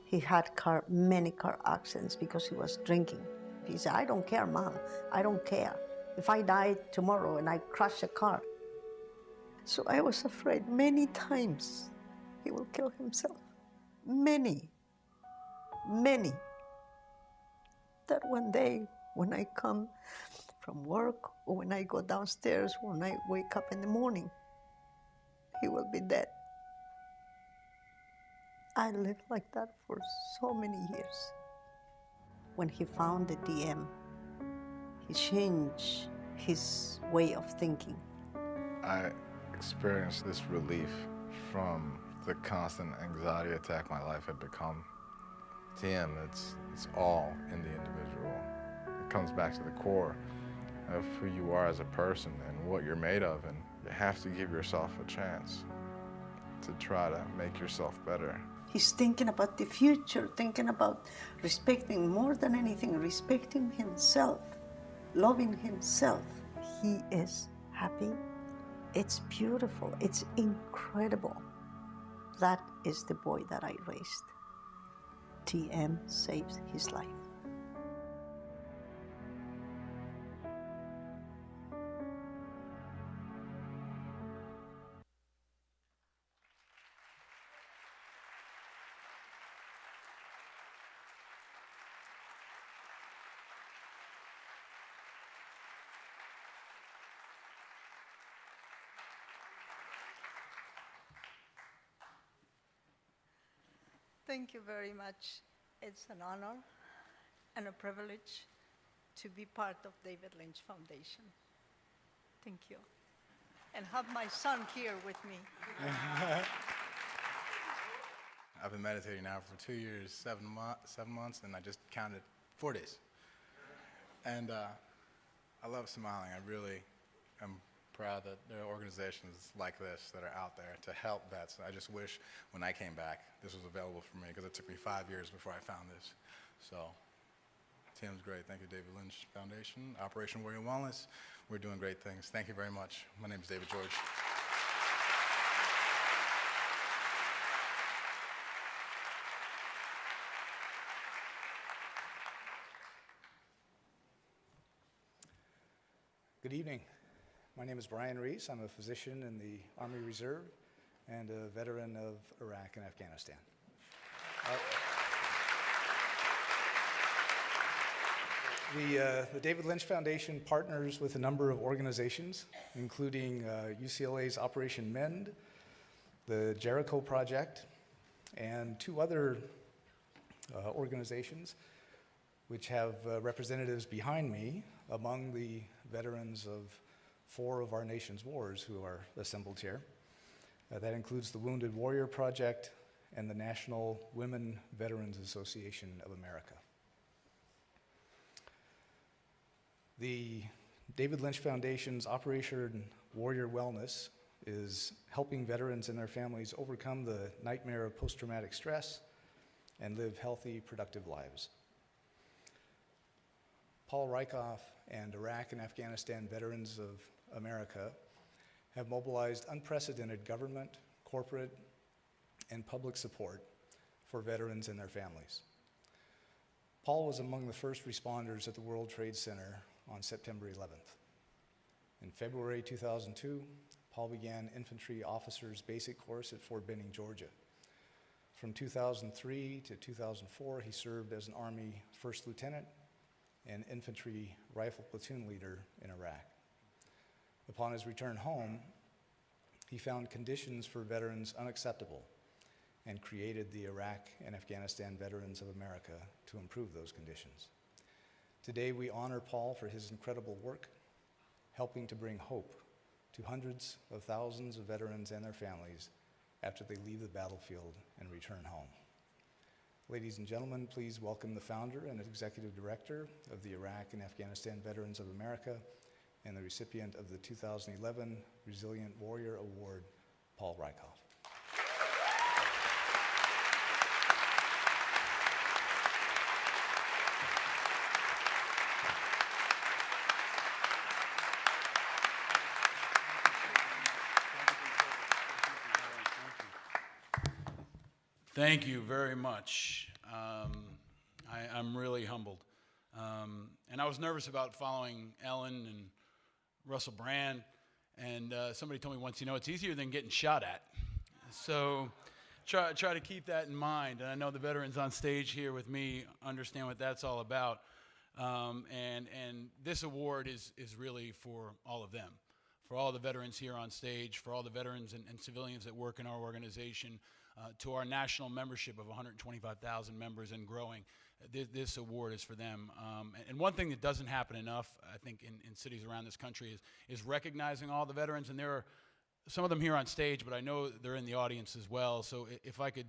He had many car accidents because he was drinking. He said, I don't care, Mom, I don't care. If I die tomorrow and I crash a car. So I was afraid many times he will kill himself. Many. That one day, when I come from work or when I go downstairs, when I wake up in the morning, he will be dead. I lived like that for so many years. When he found the DM, he changed his way of thinking. I experienced this relief from the constant anxiety attack my life had become. To him, it's all in the individual. It comes back to the core of who you are as a person and what you're made of, and you have to give yourself a chance to try to make yourself better. He's thinking about the future, thinking about respecting, more than anything, respecting himself, loving himself. He is happy. It's beautiful. It's incredible. That is the boy that I raised. TM saved his life. Thank you very much. It's an honor and a privilege to be part of David Lynch Foundation. Thank you. And have my son here with me. I've been meditating now for 2 years, 7 months, and I just counted 4 days. And I love smiling. I really am proud that there are organizations like this that are out there to help vets. I just wish when I came back, this was available for me, because it took me 5 years before I found this. So, Tim's great. Thank you, David Lynch Foundation, Operation Warrior Wellness. We're doing great things. Thank you very much. My name is David George. Good evening. My name is Brian Reese. I'm a physician in the Army Reserve and a veteran of Iraq and Afghanistan. The David Lynch Foundation partners with a number of organizations, including UCLA's Operation Mend, the Jericho Project, and 2 other organizations which have representatives behind me among the veterans of 4 of our nation's wars who are assembled here. That includes the Wounded Warrior Project and the National Women Veterans Association of America. The David Lynch Foundation's Operation Warrior Wellness is helping veterans and their families overcome the nightmare of post-traumatic stress and live healthy, productive lives. Paul Rykoff and Iraq and Afghanistan Veterans of America have mobilized unprecedented government, corporate, and public support for veterans and their families. Paul was among the first responders at the World Trade Center on September 11th. In February 2002, Paul began infantry officers basic course at Fort Benning, Georgia. From 2003 to 2004, he served as an Army First Lieutenant and infantry rifle platoon leader in Iraq. Upon his return home, He found conditions for veterans unacceptable and created the Iraq and Afghanistan Veterans of America to improve those conditions. Today, we honor Paul for his incredible work, helping to bring hope to hundreds of thousands of veterans and their families after they leave the battlefield and return home. Ladies and gentlemen, please welcome the founder and executive director of the Iraq and Afghanistan Veterans of America and the recipient of the 2011 Resilient Warrior Award, Paul Rykoff. Thank you very much. I'm really humbled. And I was nervous about following Ellen and Russell Brand, and somebody told me once, it's easier than getting shot at. So try to keep that in mind. And I know the veterans on stage here with me understand what that's all about. And this award is really for all of them, for all the veterans here on stage, for all the veterans and civilians that work in our organization, to our national membership of 125,000 members and growing. This award is for them. And one thing that doesn't happen enough, I think, in cities around this country is recognizing all the veterans. And there are some of them here on stage, but I know they're in the audience as well. So if I could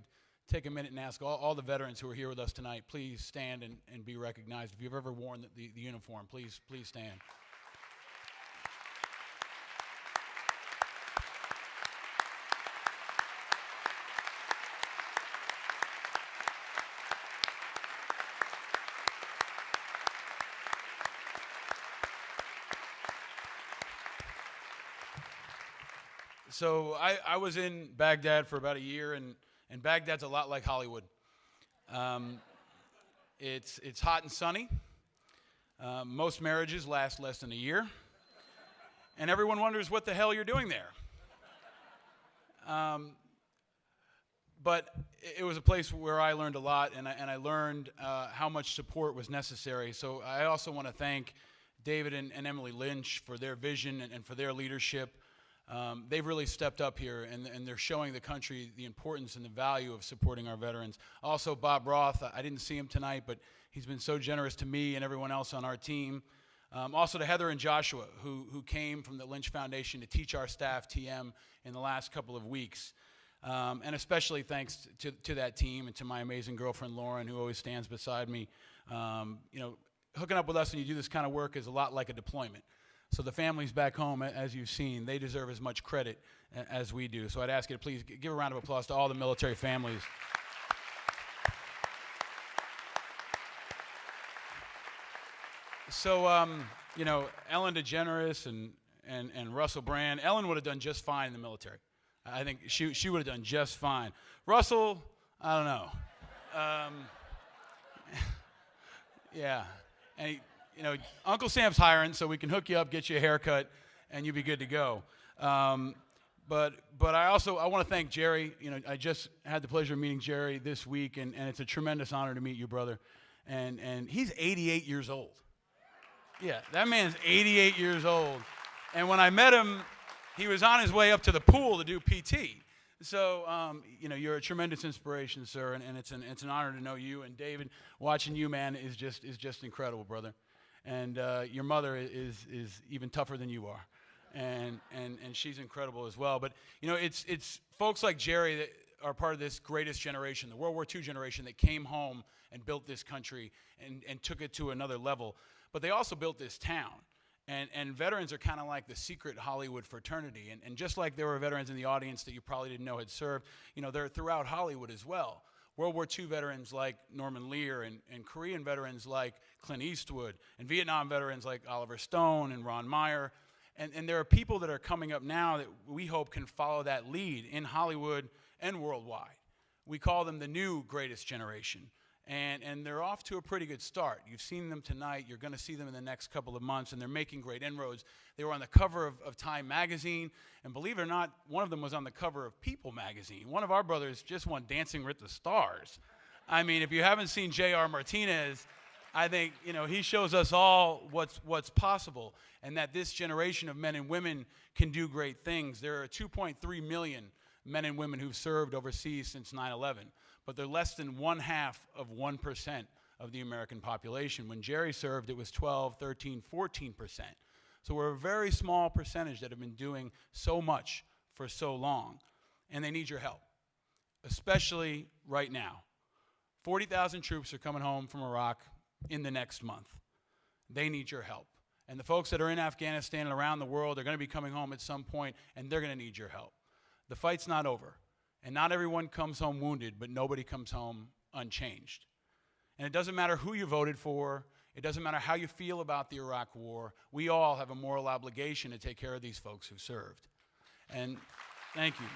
take a minute and ask all the veterans who are here with us tonight, please stand and be recognized. If you've ever worn the uniform, please stand. So I was in Baghdad for about a year, and Baghdad's a lot like Hollywood. It's hot and sunny. Most marriages last less than a year. And everyone wonders what the hell you're doing there. But it was a place where I learned a lot, and I learned how much support was necessary. So I also want to thank David and Emily Lynch for their vision and for their leadership. They've really stepped up here, and they're showing the country the importance and the value of supporting our veterans. Also, Bob Roth, I didn't see him tonight, but he's been so generous to me and everyone else on our team. Also to Heather and Joshua, who came from the Lynch Foundation to teach our staff TM in the last couple of weeks. And especially thanks to that team and to my amazing girlfriend, Lauren, who always stands beside me. Hooking up with us when you do this kind of work is a lot like a deployment. So the families back home, as you've seen, they deserve as much credit as we do. So I'd ask you to please give a round of applause to all the military families. So, Ellen DeGeneres and Russell Brand, Ellen would have done just fine in the military. I think she would have done just fine. Russell, I don't know. Yeah. And Uncle Sam's hiring, so we can hook you up, get you a haircut, and you'll be good to go. But I want to thank Jerry. I just had the pleasure of meeting Jerry this week, and it's a tremendous honor to meet you, brother. And he's 88 years old. Yeah, that man's 88 years old. And when I met him, he was on his way up to the pool to do PT. So, you're a tremendous inspiration, sir, and it's an honor to know you. And David, watching you, man, is just incredible, brother. And your mother is even tougher than you are, and she's incredible as well. But it's folks like Jerry that are part of this greatest generation, the World War II generation, that came home and built this country and took it to another level. But they also built this town. And veterans are kind of like the secret Hollywood fraternity. And just like there were veterans in the audience that you probably didn't know had served, they're throughout Hollywood as well. World War II veterans like Norman Lear, and Korean veterans like Clint Eastwood, and Vietnam veterans like Oliver Stone and Ron Meyer. And there are people that are coming up now that we hope can follow that lead in Hollywood and worldwide. We call them the new greatest generation. And they're off to a pretty good start. You've seen them tonight. You're going to see them in the next couple of months, and they're making great inroads. They were on the cover of Time magazine, and believe it or not, one of them was on the cover of People magazine. One of our brothers just won Dancing with the Stars. I mean, if you haven't seen J.R. Martinez, I think, he shows us all what's possible, and that this generation of men and women can do great things. There are 2.3 million men and women who've served overseas since 9/11, but they're less than 0.5% of the American population. When Jerry served, it was 12, 13, 14%. So we're a very small percentage that have been doing so much for so long, and they need your help, especially right now. 40,000 troops are coming home from Iraq in the next month. They need your help. And the folks that are in Afghanistan and around the world are going to be coming home at some point, and they're going to need your help. The fight's not over, and not everyone comes home wounded, but nobody comes home unchanged. And it doesn't matter who you voted for. It doesn't matter how you feel about the Iraq War. We all have a moral obligation to take care of these folks who served. And thank you.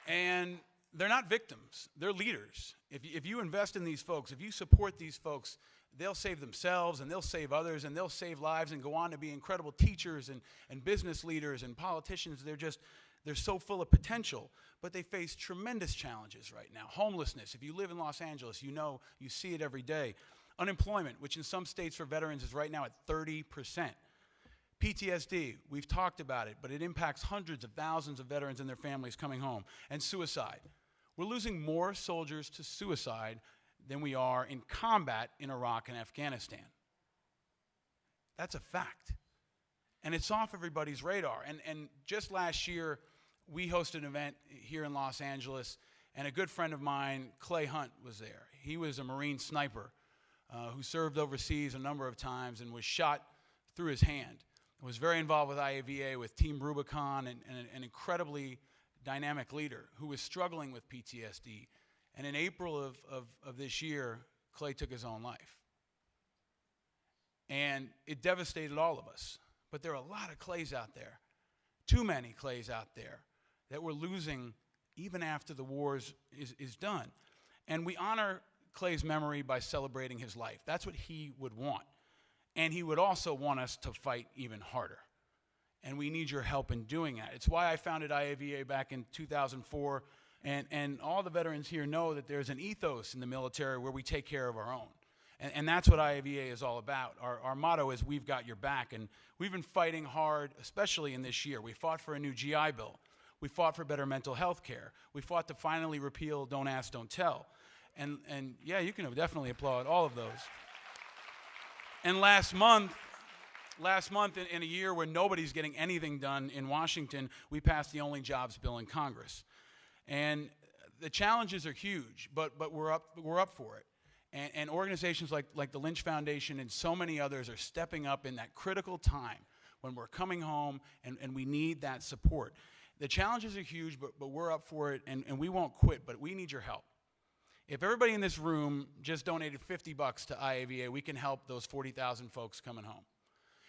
And they're not victims. They're leaders. If you invest in these folks, if you support these folks, they'll save themselves and they'll save others and they'll save lives and go on to be incredible teachers and business leaders and politicians. They're so full of potential, but they face tremendous challenges right now. Homelessness. If you live in Los Angeles, you see it every day. Unemployment, which in some states for veterans is right now at 30%. PTSD, we've talked about it, but it impacts hundreds of thousands of veterans and their families coming home. And suicide. We're losing more soldiers to suicide than we are in combat in Iraq and Afghanistan. That's a fact. And it's off everybody's radar. And just last year, we hosted an event here in Los Angeles, and a good friend of mine, Clay Hunt, was there. He was a Marine sniper who served overseas a number of times and was shot through his hand. Was very involved with IAVA, with Team Rubicon, and an incredibly dynamic leader who was struggling with PTSD. And in April of this year, Clay took his own life. And it devastated all of us. But there are a lot of Clays out there, too many Clays out there, that we're losing even after the war is done. And we honor Clay's memory by celebrating his life. That's what he would want. And he would also want us to fight even harder. And we need your help in doing that. It's why I founded IAVA back in 2004. And all the veterans here know that there's an ethos in the military where we take care of our own. And that's what IAVA is all about. Our motto is, we've got your back. And we've been fighting hard, especially in this year. We fought for a new GI Bill. We fought for better mental health care. We fought to finally repeal Don't Ask, Don't Tell. And yeah, you can definitely applaud all of those. And last month, in a year where nobody's getting anything done in Washington, we passed the only jobs bill in Congress. And the challenges are huge, but we're up for it. And organizations like the Lynch Foundation and so many others are stepping up in that critical time when we're coming home and we need that support. The challenges are huge, but we're up for it, and we won't quit, but we need your help. If everybody in this room just donated $50 to IAVA, we can help those 40,000 folks coming home.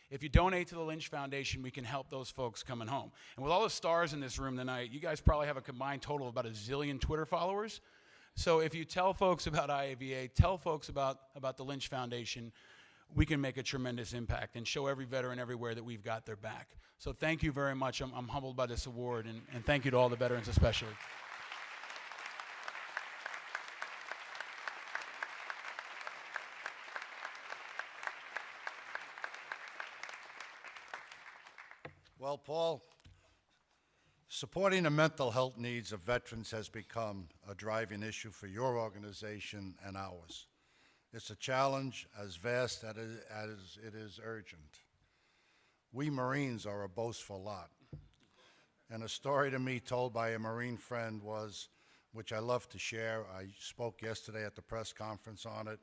If you donate to the Lynch Foundation, we can help those folks coming home. And with all the stars in this room tonight, you guys probably have a combined total of about 1 zillion Twitter followers. So if you tell folks about IAVA, tell folks about the Lynch Foundation, we can make a tremendous impact and show every veteran everywhere that we've got their back. So thank you very much. I'm humbled by this award, and thank you to all the veterans especially. Well, Paul, supporting the mental health needs of veterans has become a driving issue for your organization and ours. It's a challenge as vast as it is urgent. We Marines are a boastful lot. And a story to me told by a Marine friend was, which I love to share. I spoke yesterday at the press conference on it.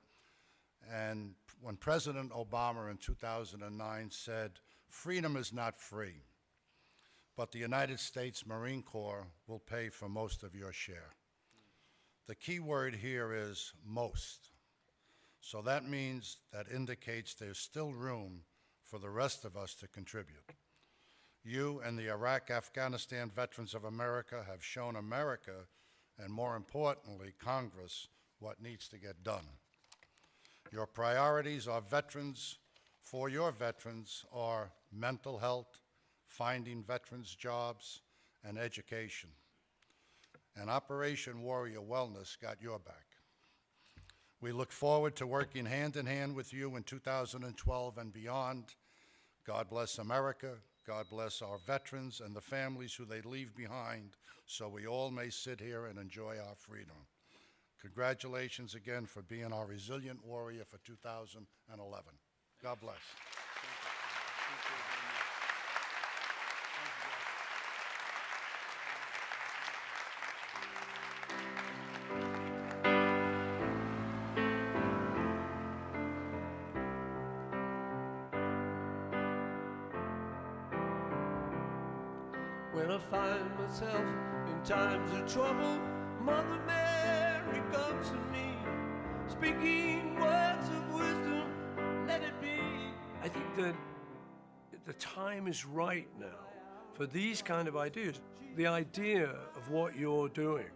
And when President Obama in 2009 said, "Freedom is not free, but the United States Marine Corps will pay for most of your share." The key word here is most. So that means that indicates there's still room for the rest of us to contribute. You and the Iraq-Afghanistan Veterans of America have shown America, and more importantly, Congress, what needs to get done. Your priorities are veterans. For your veterans are mental health, finding veterans jobs, and education. and Operation Warrior Wellness got your back. We look forward to working hand in hand with you in 2012 and beyond. God bless America. God bless our veterans and the families who they leave behind, so we all may sit here and enjoy our freedom. Congratulations again for being our resilient warrior for 2011. God bless. When I find myself in times of trouble, Mother Mary comes to me, speaking words of wisdom, let it be. I think that the time is right now for these kind of ideas. The idea of what you're doing,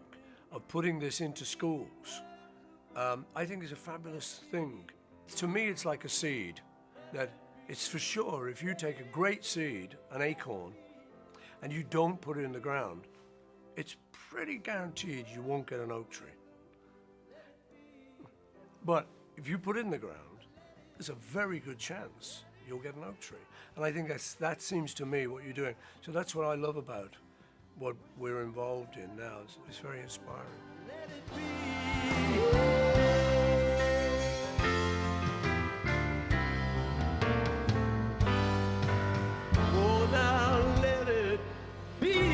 of putting this into schools, I think is a fabulous thing. To me, it's like a seed, that it's for sure, if you take a great seed, an acorn, and you don't put it in the ground, it's pretty guaranteed you won't get an oak tree. But if you put it in the ground, there's a very good chance you'll get an oak tree. And I think that seems to me what you're doing. So that's what I love about what we're involved in now. It's very inspiring. Oh, now let it be.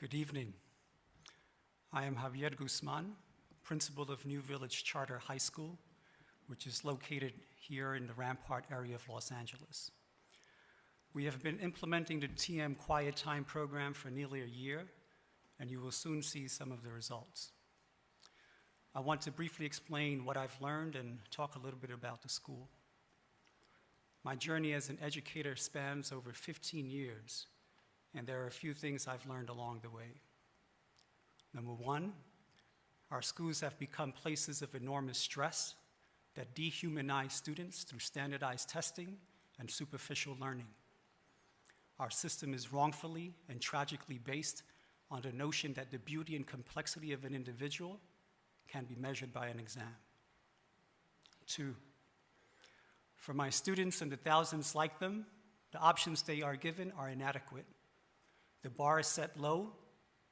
Good evening. I am Javier Guzman, principal of New Village Charter High School, which is located here in the Rampart area of Los Angeles. We have been implementing the TM Quiet Time program for nearly a year, and you will soon see some of the results. I want to briefly explain what I've learned and talk a little bit about the school. My journey as an educator spans over 15 years, and there are a few things I've learned along the way. Number one, our schools have become places of enormous stress that dehumanize students through standardized testing and superficial learning. Our system is wrongfully and tragically based on the notion that the beauty and complexity of an individual can be measured by an exam. Two, for my students and the thousands like them, the options they are given are inadequate. The bar is set low,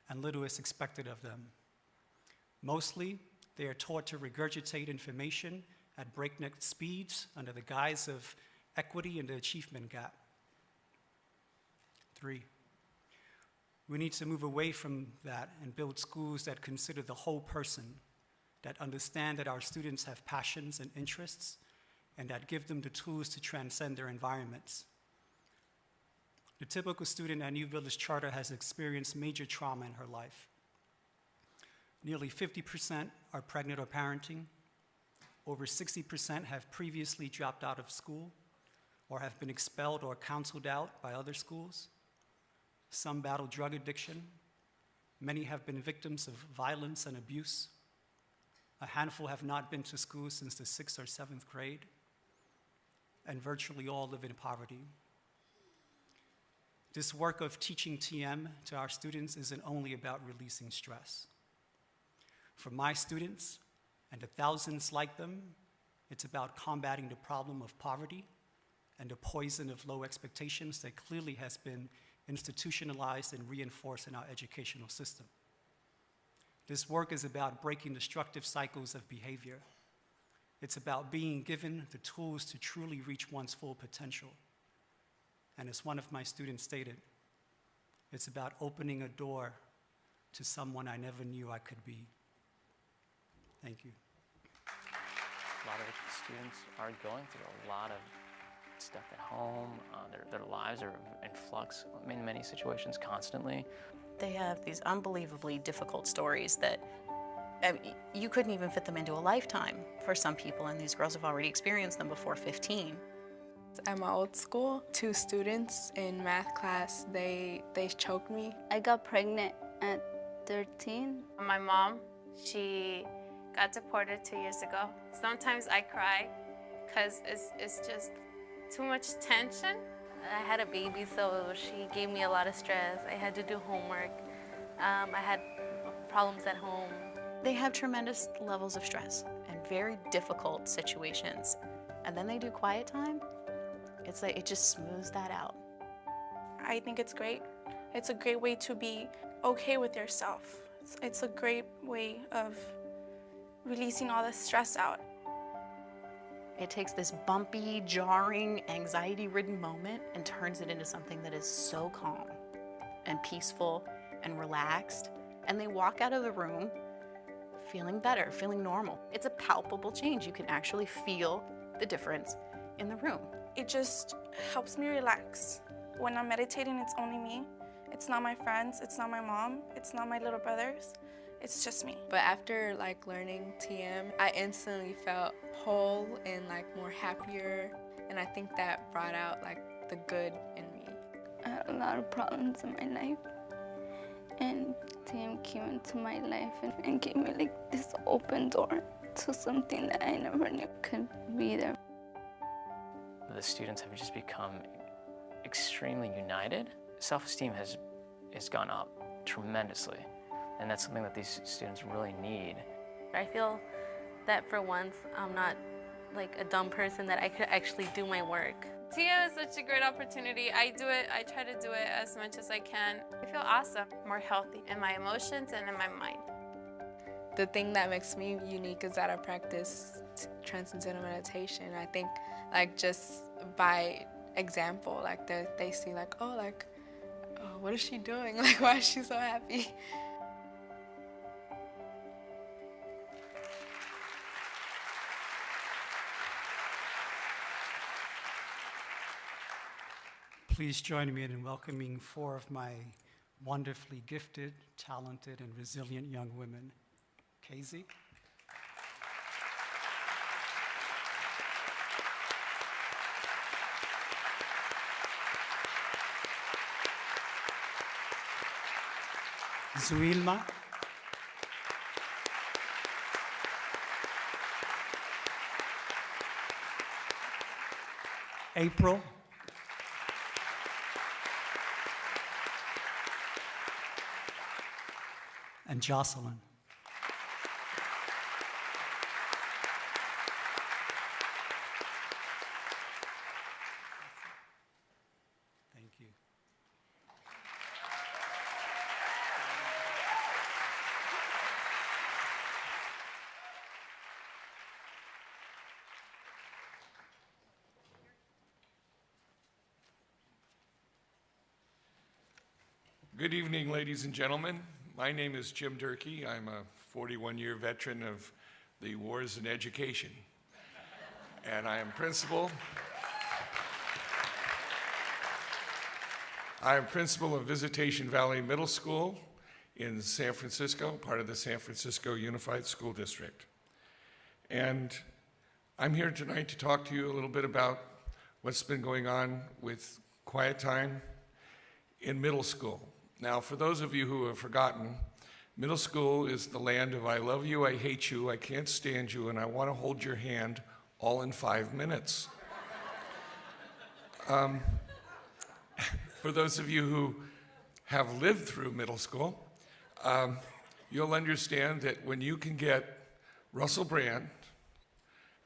and little is expected of them. Mostly, they are taught to regurgitate information at breakneck speeds under the guise of equity and the achievement gap. Three, we need to move away from that and build schools that consider the whole person, that understand that our students have passions and interests, and that give them the tools to transcend their environments. The typical student at New Village Charter has experienced major trauma in her life. Nearly 50% are pregnant or parenting. Over 60% have previously dropped out of school or have been expelled or counseled out by other schools. Some battle drug addiction. Many have been victims of violence and abuse. A handful have not been to school since the 6th or 7th grade. And virtually all live in poverty. This work of teaching TM to our students isn't only about releasing stress. For my students and the thousands like them, it's about combating the problem of poverty and the poison of low expectations that clearly has been institutionalized and reinforced in our educational system. This work is about breaking destructive cycles of behavior. It's about being given the tools to truly reach one's full potential. And as one of my students stated, it's about opening a door to someone I never knew I could be. Thank you. A lot of the students are going through a lot of stuff at home. Their lives are in flux in many situations constantly. They have these unbelievably difficult stories that you couldn't even fit them into a lifetime for some people, and these girls have already experienced them before 15. At my old school, 2 students in math class, they choked me. I got pregnant at 13. My mom, she got deported 2 years ago. Sometimes I cry because it's just too much tension. I had a baby, so she gave me a lot of stress. I had to do homework. I had problems at home. They have tremendous levels of stress and very difficult situations. And then they do quiet time. It's like it just smooths that out. I think it's great. It's a great way to be okay with yourself. It's a great way of releasing all the stress out. It takes this bumpy, jarring, anxiety-ridden moment and turns it into something that is so calm and peaceful and relaxed. And they walk out of the room feeling better, feeling normal. It's a palpable change. You can actually feel the difference in the room. It just helps me relax. When I'm meditating, it's only me. It's not my friends, it's not my mom, it's not my little brothers. It's just me. But after learning TM, I instantly felt whole and more happier, and I think that brought out the good in me. I had a lot of problems in my life, and TM came into my life and gave me this open door to something that I never knew could be there. The students have just become extremely united. Self-esteem has gone up tremendously. And that's something that these students really need. I feel that for once, I'm not a dumb person, that I could actually do my work. TM is such a great opportunity. I try to do it as much as I can. I feel awesome, more healthy in my emotions and in my mind. The thing that makes me unique is that I practice transcendental meditation. I think just by example, they see oh, what is she doing? Why is she so happy? Please join me in welcoming 4 of my wonderfully gifted, talented, and resilient young women. Casey. Zuilma. April. And Jocelyn. Thank you. Good evening, ladies and gentlemen. My name is Jim Durkee. I'm a 41-year veteran of the wars in education. And I am principal. I am principal of Visitation Valley Middle School in San Francisco, part of the San Francisco Unified School District. And I'm here tonight to talk to you a little bit about what's been going on with quiet time in middle school. Now, for those of you who have forgotten, middle school is the land of I love you, I hate you, I can't stand you, and I want to hold your hand all in 5 minutes. For those of you who have lived through middle school, you'll understand that when you can get Russell Brand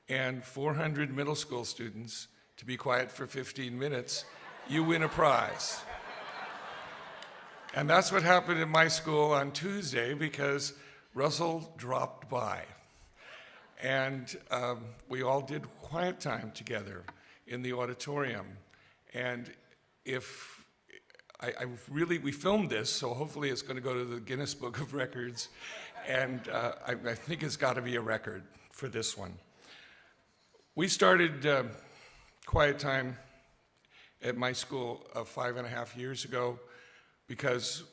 and 400 middle school students to be quiet for 15 minutes, you win a prize. And that's what happened in my school on Tuesday, because Russell dropped by. And we all did quiet time together in the auditorium. And we filmed this, so hopefully it's going to go to the Guinness Book of Records. And I think it's got to be a record for this one. We started quiet time at my school 5.5 years ago because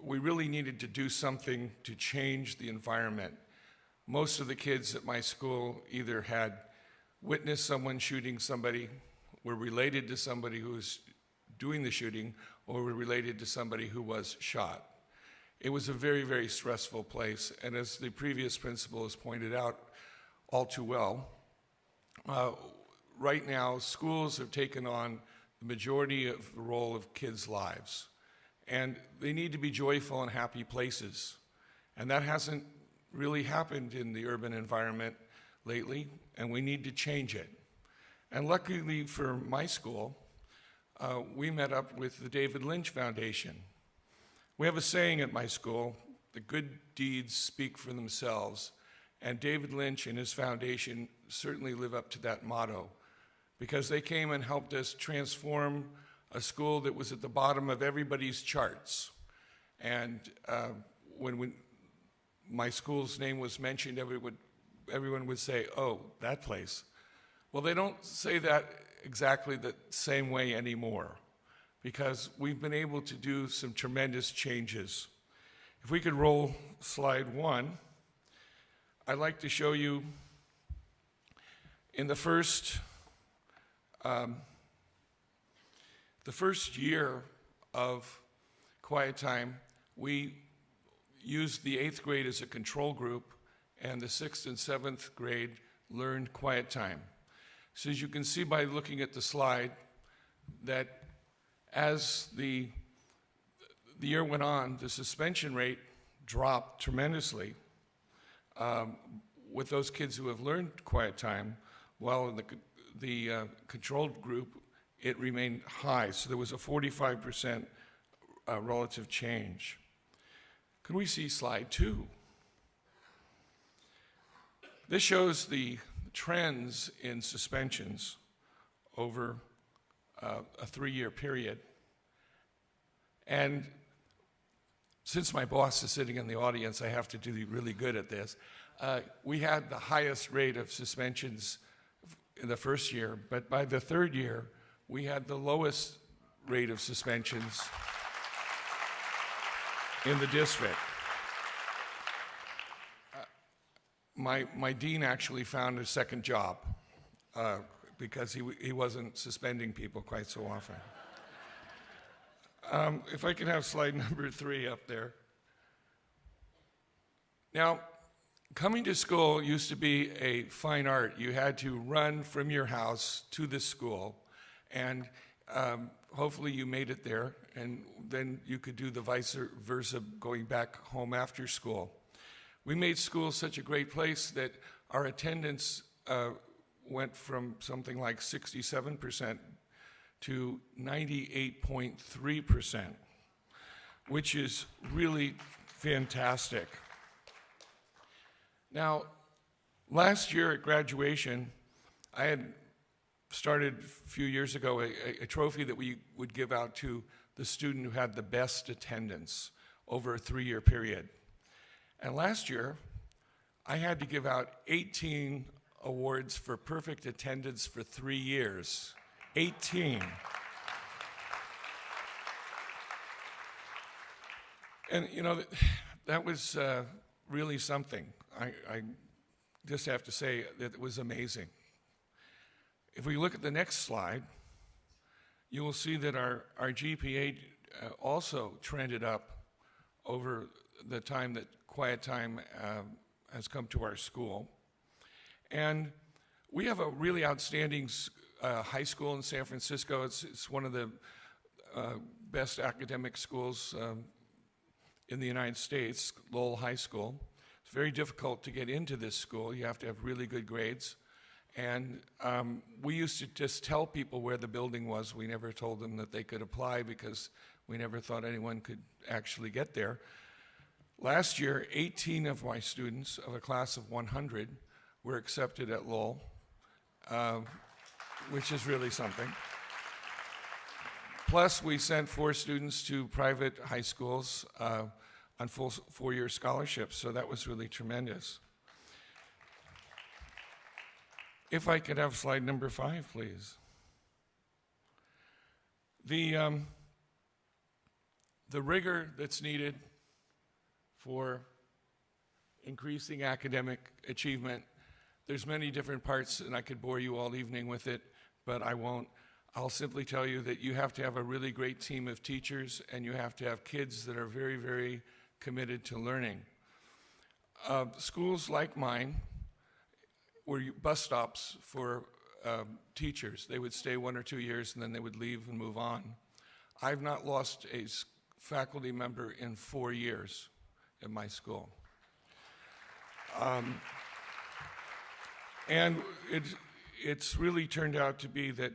we really needed to do something to change the environment. Most of the kids at my school either had witnessed someone shooting somebody, were related to somebody who was doing the shooting, or were related to somebody who was shot. It was a very, very stressful place, and as the previous principal has pointed out all too well, right now schools have taken on the majority of the role of kids' lives, and they need to be joyful and happy places, and that hasn't really happened in the urban environment lately, and we need to change it. And luckily for my school, we met up with the David Lynch Foundation. We have a saying at my school, the good deeds speak for themselves, and David Lynch and his foundation certainly live up to that motto, because they came and helped us transform a school that was at the bottom of everybody's charts. And when my school's name was mentioned, everyone would say, oh, that place. Well, they don't say that exactly the same way anymore, because we've been able to do some tremendous changes. If we could roll slide 1, I'd like to show you in the first year of quiet time, we used the 8th grade as a control group, and the 6th and 7th grade learned quiet time. So as you can see by looking at the slide, that as the year went on, the suspension rate dropped tremendously with those kids who have learned quiet time, while in the controlled group, it remained high. So there was a 45% relative change. Could we see slide 2? This shows the trends in suspensions over a 3-year period. And since my boss is sitting in the audience, I have to do really good at this. We had the highest rate of suspensions in the first year, but by the 3rd year, we had the lowest rate of suspensions in the district. My dean actually found a second job because he wasn't suspending people quite so often. If I could have slide number 3 up there. Now, coming to school used to be a fine art. You had to run from your house to the school, and hopefully you made it there, and then you could do the vice versa going back home after school. We made school such a great place that our attendance went from something like 67% to 98.3%, which is really fantastic. Now, last year at graduation, I had started a few years ago a trophy that we would give out to the student who had the best attendance over a 3-year period. And last year, I had to give out 18 awards for perfect attendance for 3 years. 18. And you know, that was really something. I just have to say that it was amazing. If we look at the next slide, you will see that our GPA also trended up over the time that quiet time has come to our school. And we have a really outstanding high school in San Francisco. It's one of the best academic schools in the United States, Lowell High School. It's very difficult to get into this school. You have to have really good grades. And we used to just tell people where the building was. We never told them that they could apply because we never thought anyone could actually get there. Last year, 18 of my students of a class of 100 were accepted at Lowell, which is really something. Plus, we sent 4 students to private high schools on full 4-year scholarships, so that was really tremendous. If I could have slide number 5, please. The rigor that's needed for increasing academic achievement, there's many different parts, and I could bore you all evening with it, but I won't. I'll simply tell you that you have to have a really great team of teachers, and you have to have kids that are very, very committed to learning. Schools like mine were bus stops for teachers. They would stay 1 or 2 years, and then they would leave and move on. I've not lost a faculty member in 4 years at my school. And it's really turned out to be that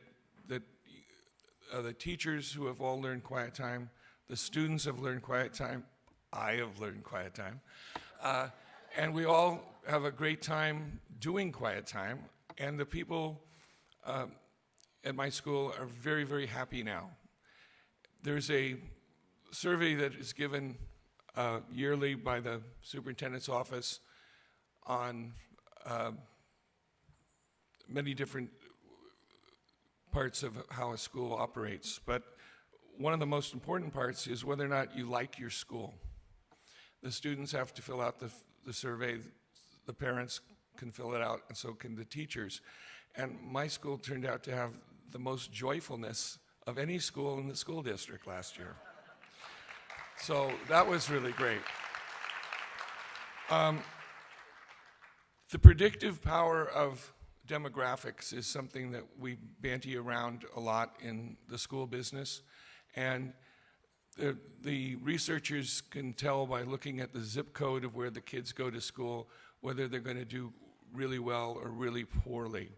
the teachers who have all learned quiet time, the students have learned quiet time, I have learned quiet time, and we all have a great time doing quiet time, and the people at my school are very, very happy now. There's a survey that is given yearly by the superintendent's office on many different parts of how a school operates, but one of the most important parts is whether or not you like your school. The students have to fill out the survey, the parents can fill it out, and so can the teachers. And my school turned out to have the most joyfulness of any school in the school district last year. So that was really great. The predictive power of demographics is something that we banty around a lot in the school business, and the researchers can tell by looking at the zip code of where the kids go to school whether they're going to do really well or really poorly.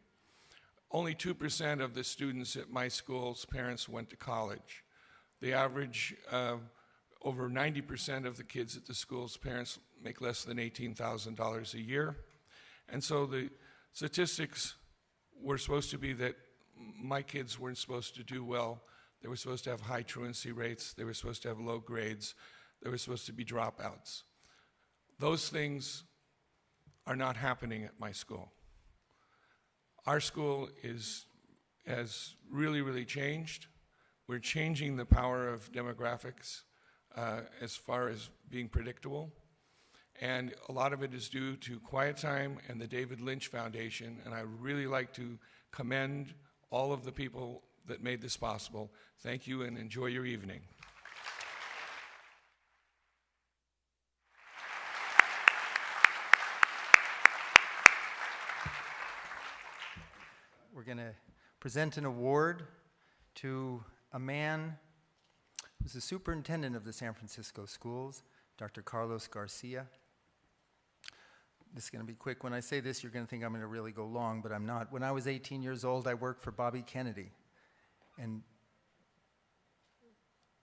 Only 2% of the students at my school's parents went to college. The average, over 90% of the kids at the school's parents make less than $18,000 a year. And so the statistics were supposed to be that my kids weren't supposed to do well. They were supposed to have high truancy rates. They were supposed to have low grades. They were supposed to be dropouts. Those things are not happening at my school. Our school has really, really changed. We're changing the power of demographics as far as being predictable. And a lot of it is due to Quiet Time and the David Lynch Foundation. And I really like to commend all of the people that made this possible. Thank you and enjoy your evening. We're going to present an award to a man who's the superintendent of the San Francisco schools, Dr. Carlos Garcia. This is going to be quick. When I say this, you're going to think I'm going to really go long, but I'm not. When I was 18 years old, I worked for Bobby Kennedy. And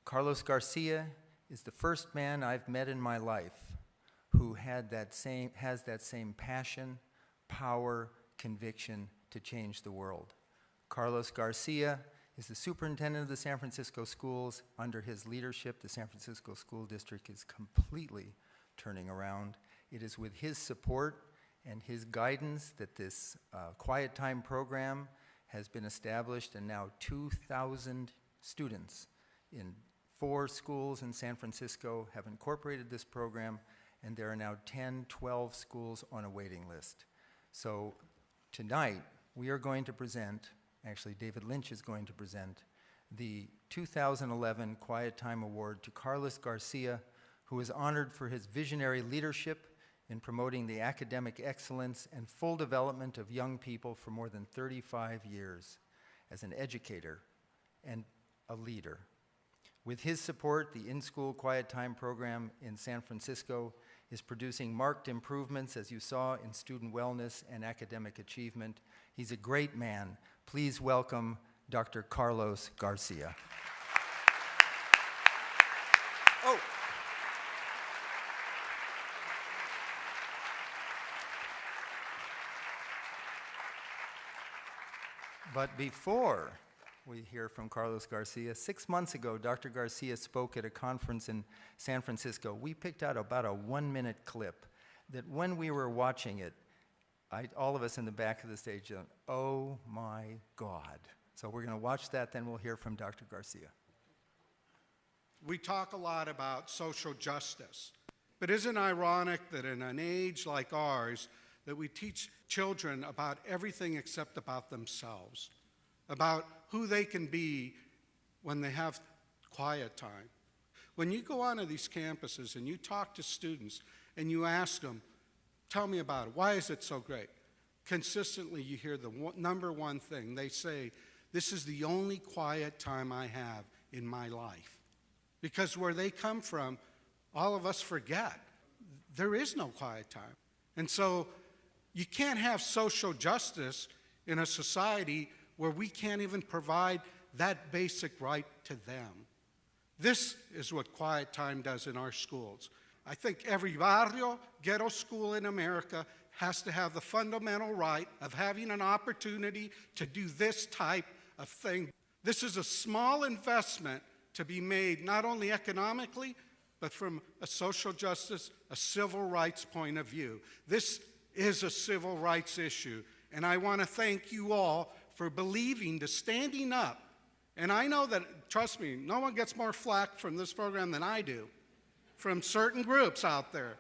Carlos Garcia is the first man I've met in my life who has that same passion, power, conviction to change the world. Carlos Garcia is the superintendent of the San Francisco schools. Under his leadership, the San Francisco School District is completely turning around. It is with his support and his guidance that this Quiet Time program has been established, and now 2,000 students in 4 schools in San Francisco have incorporated this program, and there are now 10, 12 schools on a waiting list. So tonight, we are going to present, actually David Lynch is going to present, the 2011 Quiet Time Award to Carlos Garcia, who is honored for his visionary leadership in promoting the academic excellence and full development of young people for more than 35 years as an educator and a leader. With his support, the in-school Quiet Time program in San Francisco is producing marked improvements, as you saw, in student wellness and academic achievement. He's a great man. Please welcome Dr. Carlos Garcia. But before we hear from Carlos Garcia, 6 months ago, Dr. Garcia spoke at a conference in San Francisco. We picked out about a 1-minute clip that when we were watching it, all of us in the back of the stage, oh my God. So we're going to watch that, then we'll hear from Dr. Garcia. We talk a lot about social justice, but isn't it ironic that in an age like ours, that we teach children about everything except about themselves, about who they can be when they have quiet time. When you go onto these campuses and you talk to students and you ask them, tell me about it, why is it so great? Consistently you hear the number one thing. They say, this is the only quiet time I have in my life. Because where they come from, all of us forget. There is no quiet time. And so you can't have social justice in a society where we can't even provide that basic right to them. This is what quiet time does in our schools. I think every barrio, ghetto school in America has to have the fundamental right of having an opportunity to do this type of thing. This is a small investment to be made not only economically, but from a social justice, a civil rights point of view. This is a civil rights issue, and I want to thank you all for believing, to standing up. And I know that, trust me, no one gets more flack from this program than I do, from certain groups out there.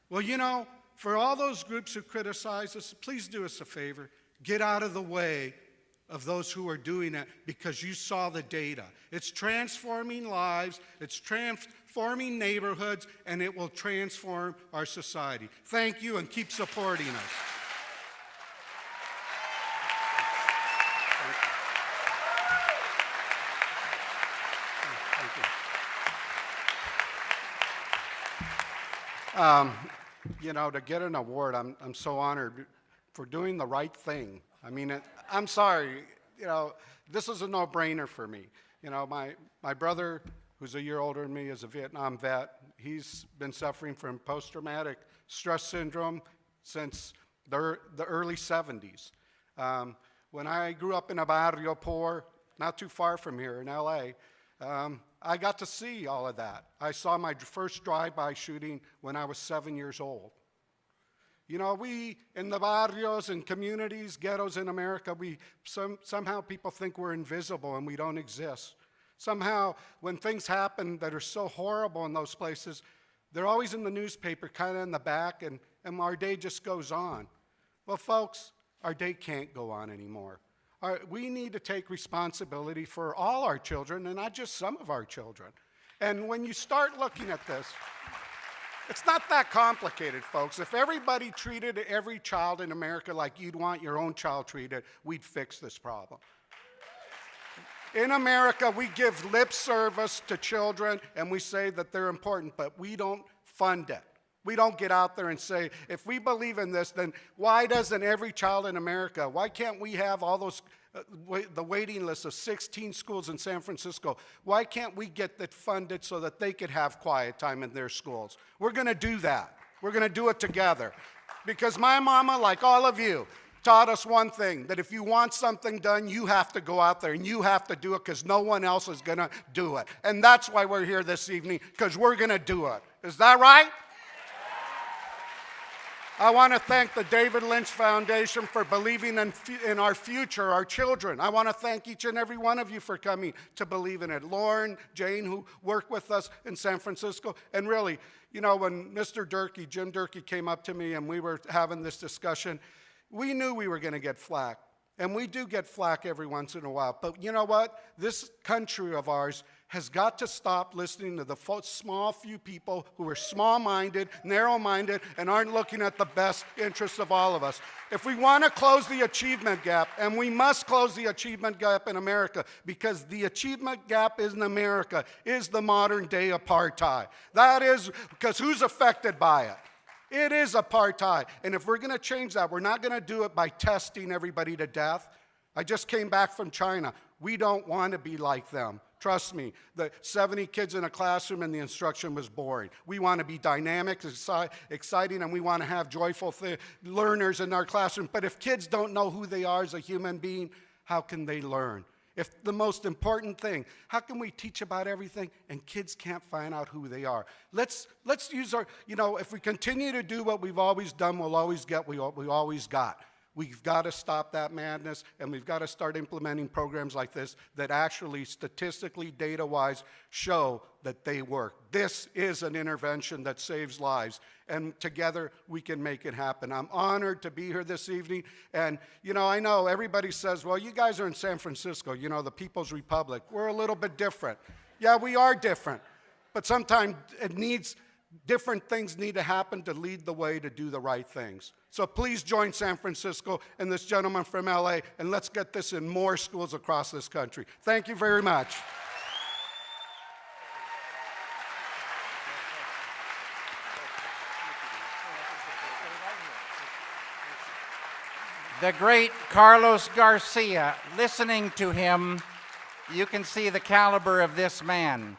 Well, you know, for all those groups who criticize us, please do us a favor. Get out of the way of those who are doing it, because you saw the data. It's transforming lives, it's transforming neighborhoods, and it will transform our society. Thank you, and keep supporting us. You know, to get an award, I'm so honored for doing the right thing. I mean, I'm sorry, you know, this is a no-brainer for me. You know, my brother, who's a year older than me, is a Vietnam vet. He's been suffering from post-traumatic stress syndrome since the early 70s. When I grew up in a barrio poor, not too far from here in LA, I got to see all of that. I saw my first drive-by shooting when I was 7 years old. You know, we, in the barrios and communities, ghettos in America, somehow people think we're invisible and we don't exist. Somehow, when things happen that are so horrible in those places, they're always in the newspaper, kind of in the back, and our day just goes on. Well, folks, our day can't go on anymore. We need to take responsibility for all our children, and not just some of our children. And when you start looking at this, it's not that complicated, folks. If everybody treated every child in America like you'd want your own child treated, we'd fix this problem. In America, we give lip service to children, and we say that they're important, but we don't fund it. We don't get out there and say, if we believe in this, then why doesn't every child in America, why can't we have all those, the waiting list of 16 schools in San Francisco, why can't we get that funded so that they could have quiet time in their schools? We're going to do that. We're going to do it together. Because my mama, like all of you, taught us one thing, that if you want something done, you have to go out there and you have to do it, because no one else is going to do it. And that's why we're here this evening, because we're going to do it. Is that right? I want to thank the David Lynch Foundation for believing in our future, our children. I want to thank each and every one of you for coming to believe in it. Lauren, Jane, who work with us in San Francisco. And really, you know, when Mr. Durkee, Jim Durkee, came up to me and we were having this discussion, we knew we were going to get flack. And we do get flack every once in a while. But you know what? This country of ours has got to stop listening to the small few people who are small-minded, narrow-minded, and aren't looking at the best interests of all of us. If we want to close the achievement gap, and we must close the achievement gap in America, because the achievement gap in America is the modern-day apartheid. That is, because who's affected by it? It is apartheid. And if we're going to change that, we're not going to do it by testing everybody to death. I just came back from China. We don't want to be like them. Trust me, the 70 kids in a classroom and the instruction was boring. We want to be dynamic, exciting, and we want to have joyful learners in our classroom. But if kids don't know who they are as a human being, how can they learn? If the most important thing, how can we teach about everything and kids can't find out who they are? Let's use our, if we continue to do what we've always done, we'll always get what we always got. We've got to stop that madness, and we've got to start implementing programs like this that actually statistically, data-wise, show that they work. This is an intervention that saves lives, and together we can make it happen. I'm honored to be here this evening, and I know everybody says, well, you guys are in San Francisco, the People's Republic. We're a little bit different. Yeah, we are different, but sometimes different things need to happen to lead the way to do the right things. So please join San Francisco and this gentleman from LA, and let's get this in more schools across this country. Thank you very much. The great Carlos Garcia. Listening to him, you can see the caliber of this man.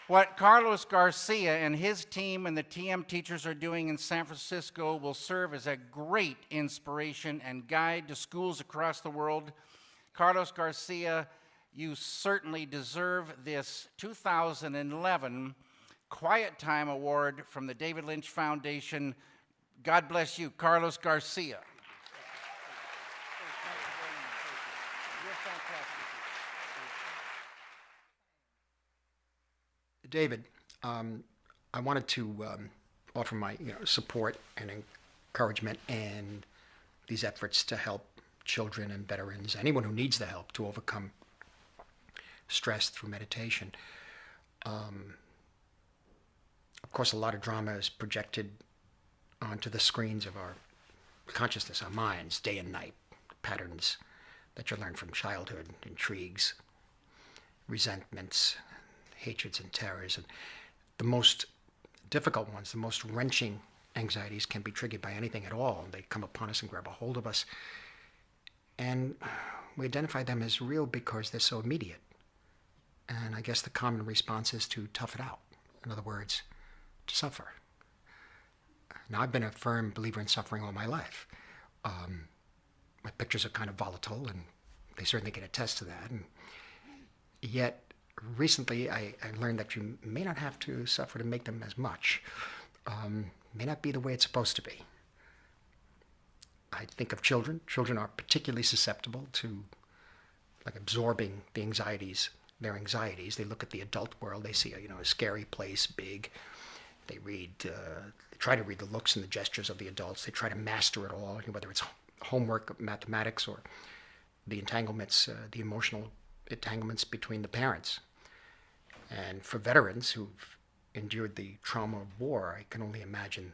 What Carlos Garcia and his team and the TM teachers are doing in San Francisco will serve as a great inspiration and guide to schools across the world. Carlos Garcia, you certainly deserve this 2011 Quiet Time Award from the David Lynch Foundation. God bless you, Carlos Garcia. David, I wanted to offer my support and encouragement in these efforts to help children and veterans, anyone who needs the help to overcome stress through meditation. Of course, a lot of drama is projected onto the screens of our consciousness, our minds, day and night, patterns that you learn from childhood, intrigues, resentments, hatreds and terrors. And the most difficult ones, the most wrenching anxieties can be triggered by anything at all. They come upon us and grab a hold of us. And we identify them as real because they're so immediate. And I guess the common response is to tough it out. In other words, to suffer. Now, I've been a firm believer in suffering all my life. My pictures are kind of volatile, and they certainly can attest to that. And yet, recently, I learned that you may not have to suffer to make them as much. May not be the way it's supposed to be. I think of children. Children are particularly susceptible to absorbing the anxieties, their anxieties. They look at the adult world. They see a scary place, big. They try to read the looks and the gestures of the adults. They try to master it all, whether it's homework, mathematics, or the entanglements, the emotional entanglements between the parents. And for veterans who've endured the trauma of war, I can only imagine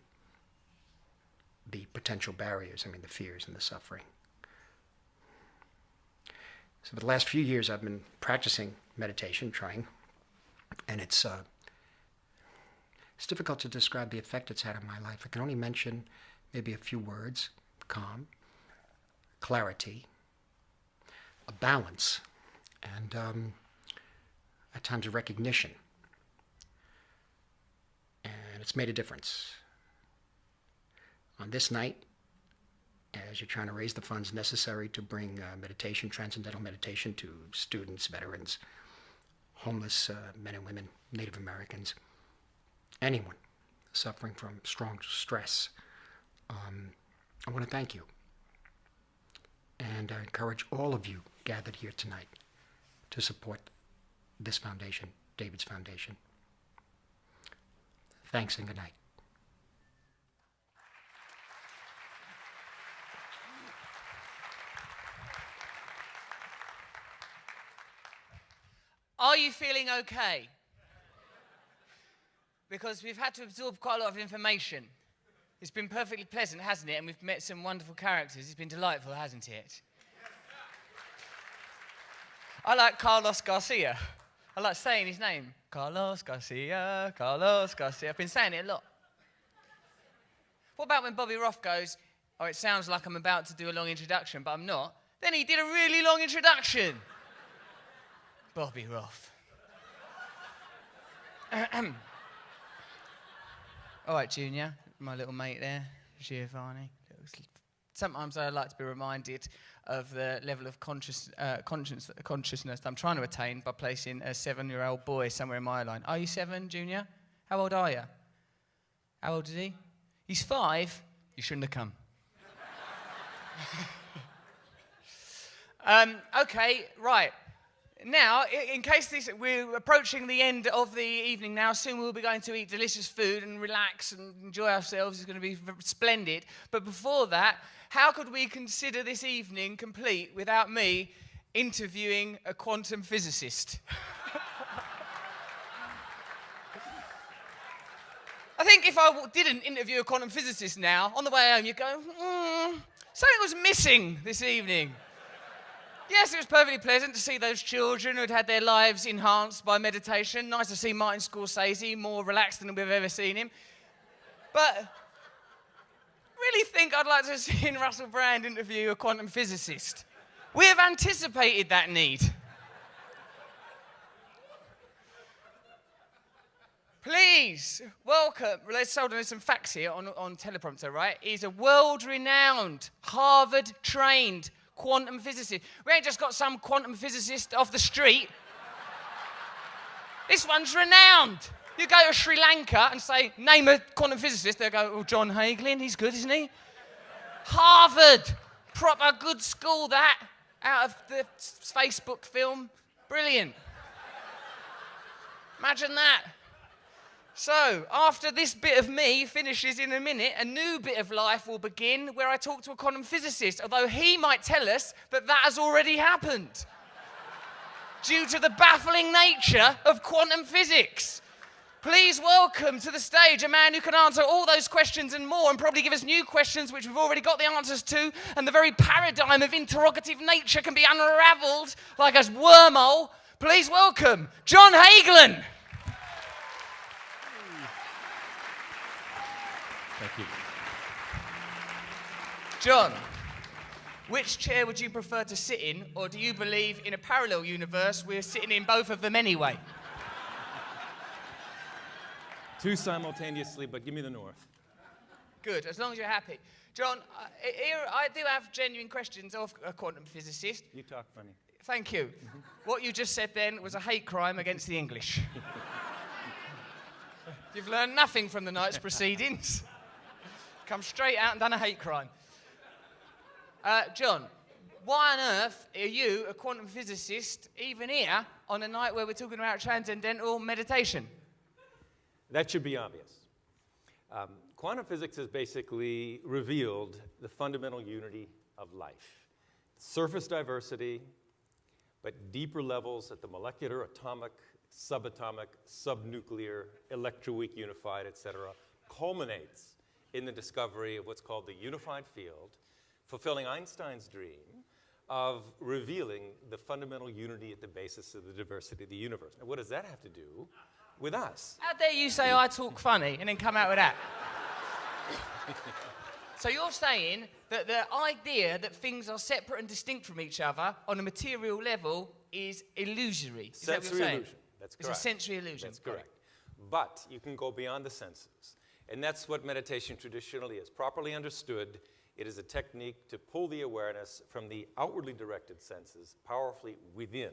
the potential barriers, the fears and the suffering. So for the last few years, I've been practicing meditation, trying, and it's difficult to describe the effect it's had on my life. I can only mention maybe a few words: calm, clarity, a balance, and at times a recognition. And it's made a difference. On this night, as you're trying to raise the funds necessary to bring meditation, transcendental meditation, to students, veterans, homeless men and women, Native Americans, anyone suffering from strong stress, I want to thank you. And I encourage all of you gathered here tonight to support this foundation, David's Foundation. Thanks and good night. Are you feeling okay? Because we've had to absorb quite a lot of information. It's been perfectly pleasant, hasn't it? And we've met some wonderful characters. It's been delightful, hasn't it? I like Carlos Garcia. I like saying his name. Carlos Garcia, Carlos Garcia. I've been saying it a lot. What about when Bobby Roth goes, oh, it sounds like I'm about to do a long introduction, but I'm not. Then he did a really long introduction. Bobby Roth. All right, Junior, my little mate there, Giovanni, sometimes I like to be reminded of the level of consciousness I'm trying to attain by placing a 7-year-old boy somewhere in my line. Are you 7, Junior? How old are you? How old is he? He's 5. You shouldn't have come. Okay, right. Now, in case we're approaching the end of the evening now. Soon we'll be going to eat delicious food and relax and enjoy ourselves. It's going to be splendid. But before that, how could we consider this evening complete without me interviewing a quantum physicist? I think if I didn't interview a quantum physicist now, on the way home, you'd go, something was missing this evening. Yes, it was perfectly pleasant to see those children who'd had their lives enhanced by meditation. Nice to see Martin Scorsese, more relaxed than we've ever seen him. But really think I'd like to see Russell Brand interview a quantum physicist. We have anticipated that need. Please welcome, let's hold on, some facts here on teleprompter, right? He's a world-renowned, Harvard-trained quantum physicist. We ain't just got some quantum physicist off the street. This one's renowned. You go to Sri Lanka and say, name a quantum physicist, they'll go, oh, John Hagelin, he's good, isn't he? Harvard, proper good school that, out of the Facebook film. Brilliant. Imagine that. So, after this bit of me finishes in a minute, a new bit of life will begin where I talk to a quantum physicist, although he might tell us that that has already happened due to the baffling nature of quantum physics. Please welcome to the stage a man who can answer all those questions and more, and probably give us new questions which we've already got the answers to, and the very paradigm of interrogative nature can be unravelled like a wormhole. Please welcome John Hagelin. Thank you. John, which chair would you prefer to sit in, or do you believe in a parallel universe we're sitting in both of them anyway? Two simultaneously, but give me the north. Good, as long as you're happy. John, here I do have genuine questions of a quantum physicist. You talk funny. Thank you. What you just said then was a hate crime against the English. You've learned nothing from the night's proceedings. Come straight out and done a hate crime. John, why on earth are you, a quantum physicist, even here on a night where we're talking about transcendental meditation? That should be obvious. Quantum physics has basically revealed the fundamental unity of life. Surface diversity, but deeper levels at the molecular, atomic, subatomic, subnuclear, electroweak unified, etc., culminates in the discovery of what's called the unified field, fulfilling Einstein's dream of revealing the fundamental unity at the basis of the diversity of the universe. Now, what does that have to do with us? How dare you say I talk funny and then come out with that? So you're saying that the idea that things are separate and distinct from each other on a material level is illusory. Is that what you're saying? Illusion. That's correct. It's a sensory illusion. That's correct. But you can go beyond the senses. And that's what meditation traditionally is. Properly understood, it is a technique to pull the awareness from the outwardly directed senses powerfully within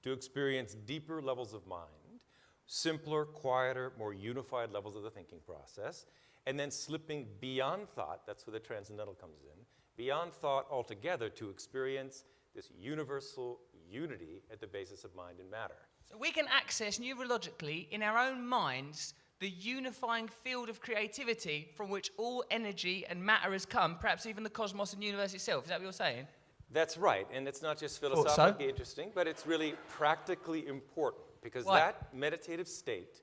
to experience deeper levels of mind, simpler, quieter, more unified levels of the thinking process, and then slipping beyond thought, that's where the transcendental comes in, beyond thought altogether to experience this universal unity at the basis of mind and matter. So we can access neurologically in our own minds the unifying field of creativity from which all energy and matter has come, perhaps even the cosmos and universe itself. Is that what you're saying? That's right, and it's not just philosophically interesting, but it's really practically important, because that meditative state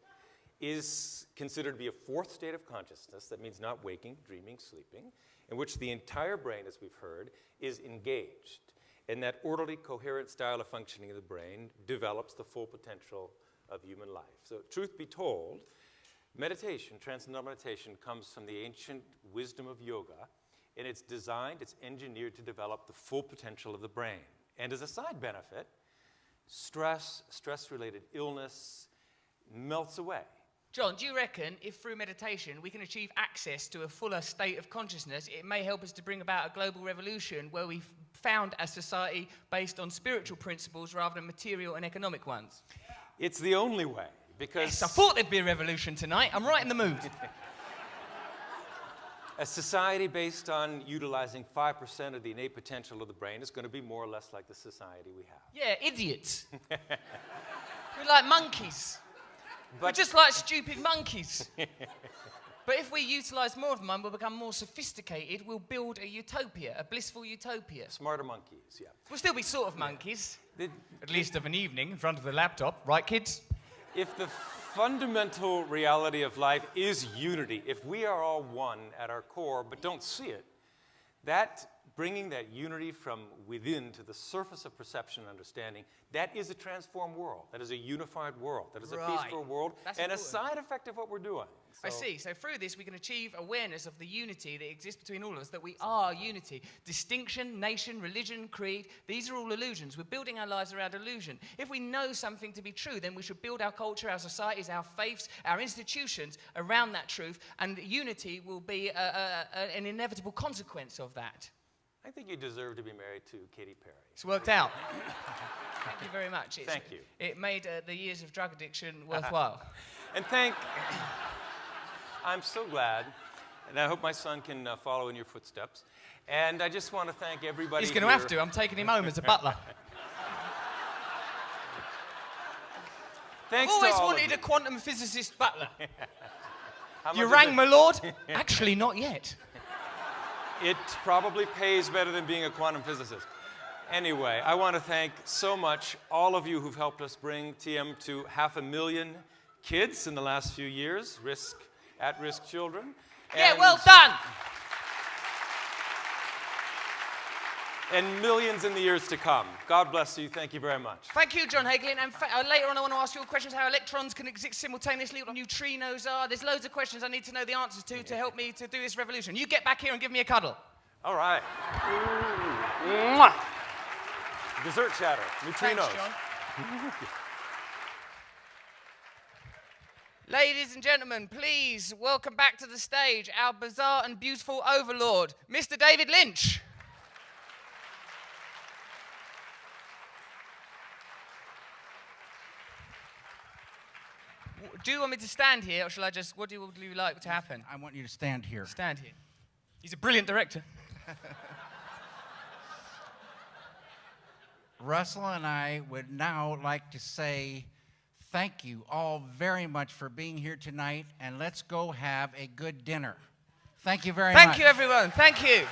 is considered to be a fourth state of consciousness. That means not waking, dreaming, sleeping, in which the entire brain, as we've heard, is engaged. And that orderly, coherent style of functioning of the brain develops the full potential of human life. So, truth be told, meditation, transcendental meditation, comes from the ancient wisdom of yoga, and it's designed, it's engineered to develop the full potential of the brain. And as a side benefit, stress-related illness melts away. John, do you reckon if through meditation we can achieve access to a fuller state of consciousness, it may help us to bring about a global revolution where we've found a society based on spiritual principles rather than material and economic ones? It's the only way, because... Yes, I thought there'd be a revolution tonight. I'm right in the mood. A society based on utilizing 5% of the innate potential of the brain is going to be more or less like the society we have. Yeah, idiots. We're like monkeys. We're just like stupid monkeys. But if we utilize more of them and we'll become more sophisticated, we'll build a utopia, a blissful utopia. Smarter monkeys, yeah. We'll still be sort of monkeys, at least of an evening in front of the laptop. Right, kids? If the fundamental reality of life is unity, if we are all one at our core but don't see it, that bringing that unity from within to the surface of perception and understanding, that is a transformed world. That is a unified world. That is a peaceful world. That's and important. a side effect of what we're doing. I see. So through this, we can achieve awareness of the unity that exists between all of us, that we are unity. Distinction, nation, religion, creed, these are all illusions. We're building our lives around illusion. If we know something to be true, then we should build our culture, our societies, our faiths, our institutions around that truth, and unity will be an inevitable consequence of that. I think you deserve to be married to Katy Perry. It's worked out. Thank you very much. Thank you. It made the years of drug addiction worthwhile. And I'm so glad, and I hope my son can follow in your footsteps. And I just want to thank everybody. He's going to have to. I'm taking him home as a butler. Thanks I've always to all wanted of you. a quantum physicist butler. How You much rang, is my it? lord? Actually, not yet. It probably pays better than being a quantum physicist. Anyway, I want to thank so much all of you who've helped us bring TM to 500,000 kids in the last few years, at-risk children. Yeah, well done. And millions in the years to come. God bless you. Thank you very much. Thank you, John Hagelin. And later on, I want to ask you all questions how electrons can exist simultaneously, what neutrinos are. There's loads of questions I need to know the answers to help me to do this revolution. You get back here and give me a cuddle. All right. Mwah. Dessert chatter. Neutrinos. Thanks, John. Ladies and gentlemen, please welcome back to the stage our bizarre and beautiful overlord, Mr. David Lynch. Do you want me to stand here, or shall I just, what would you like to happen? I want you to stand here. Stand here. He's a brilliant director. Russell and I would now like to say thank you all very much for being here tonight, and let's go have a good dinner. Thank you very much. Thank you, everyone. Thank you.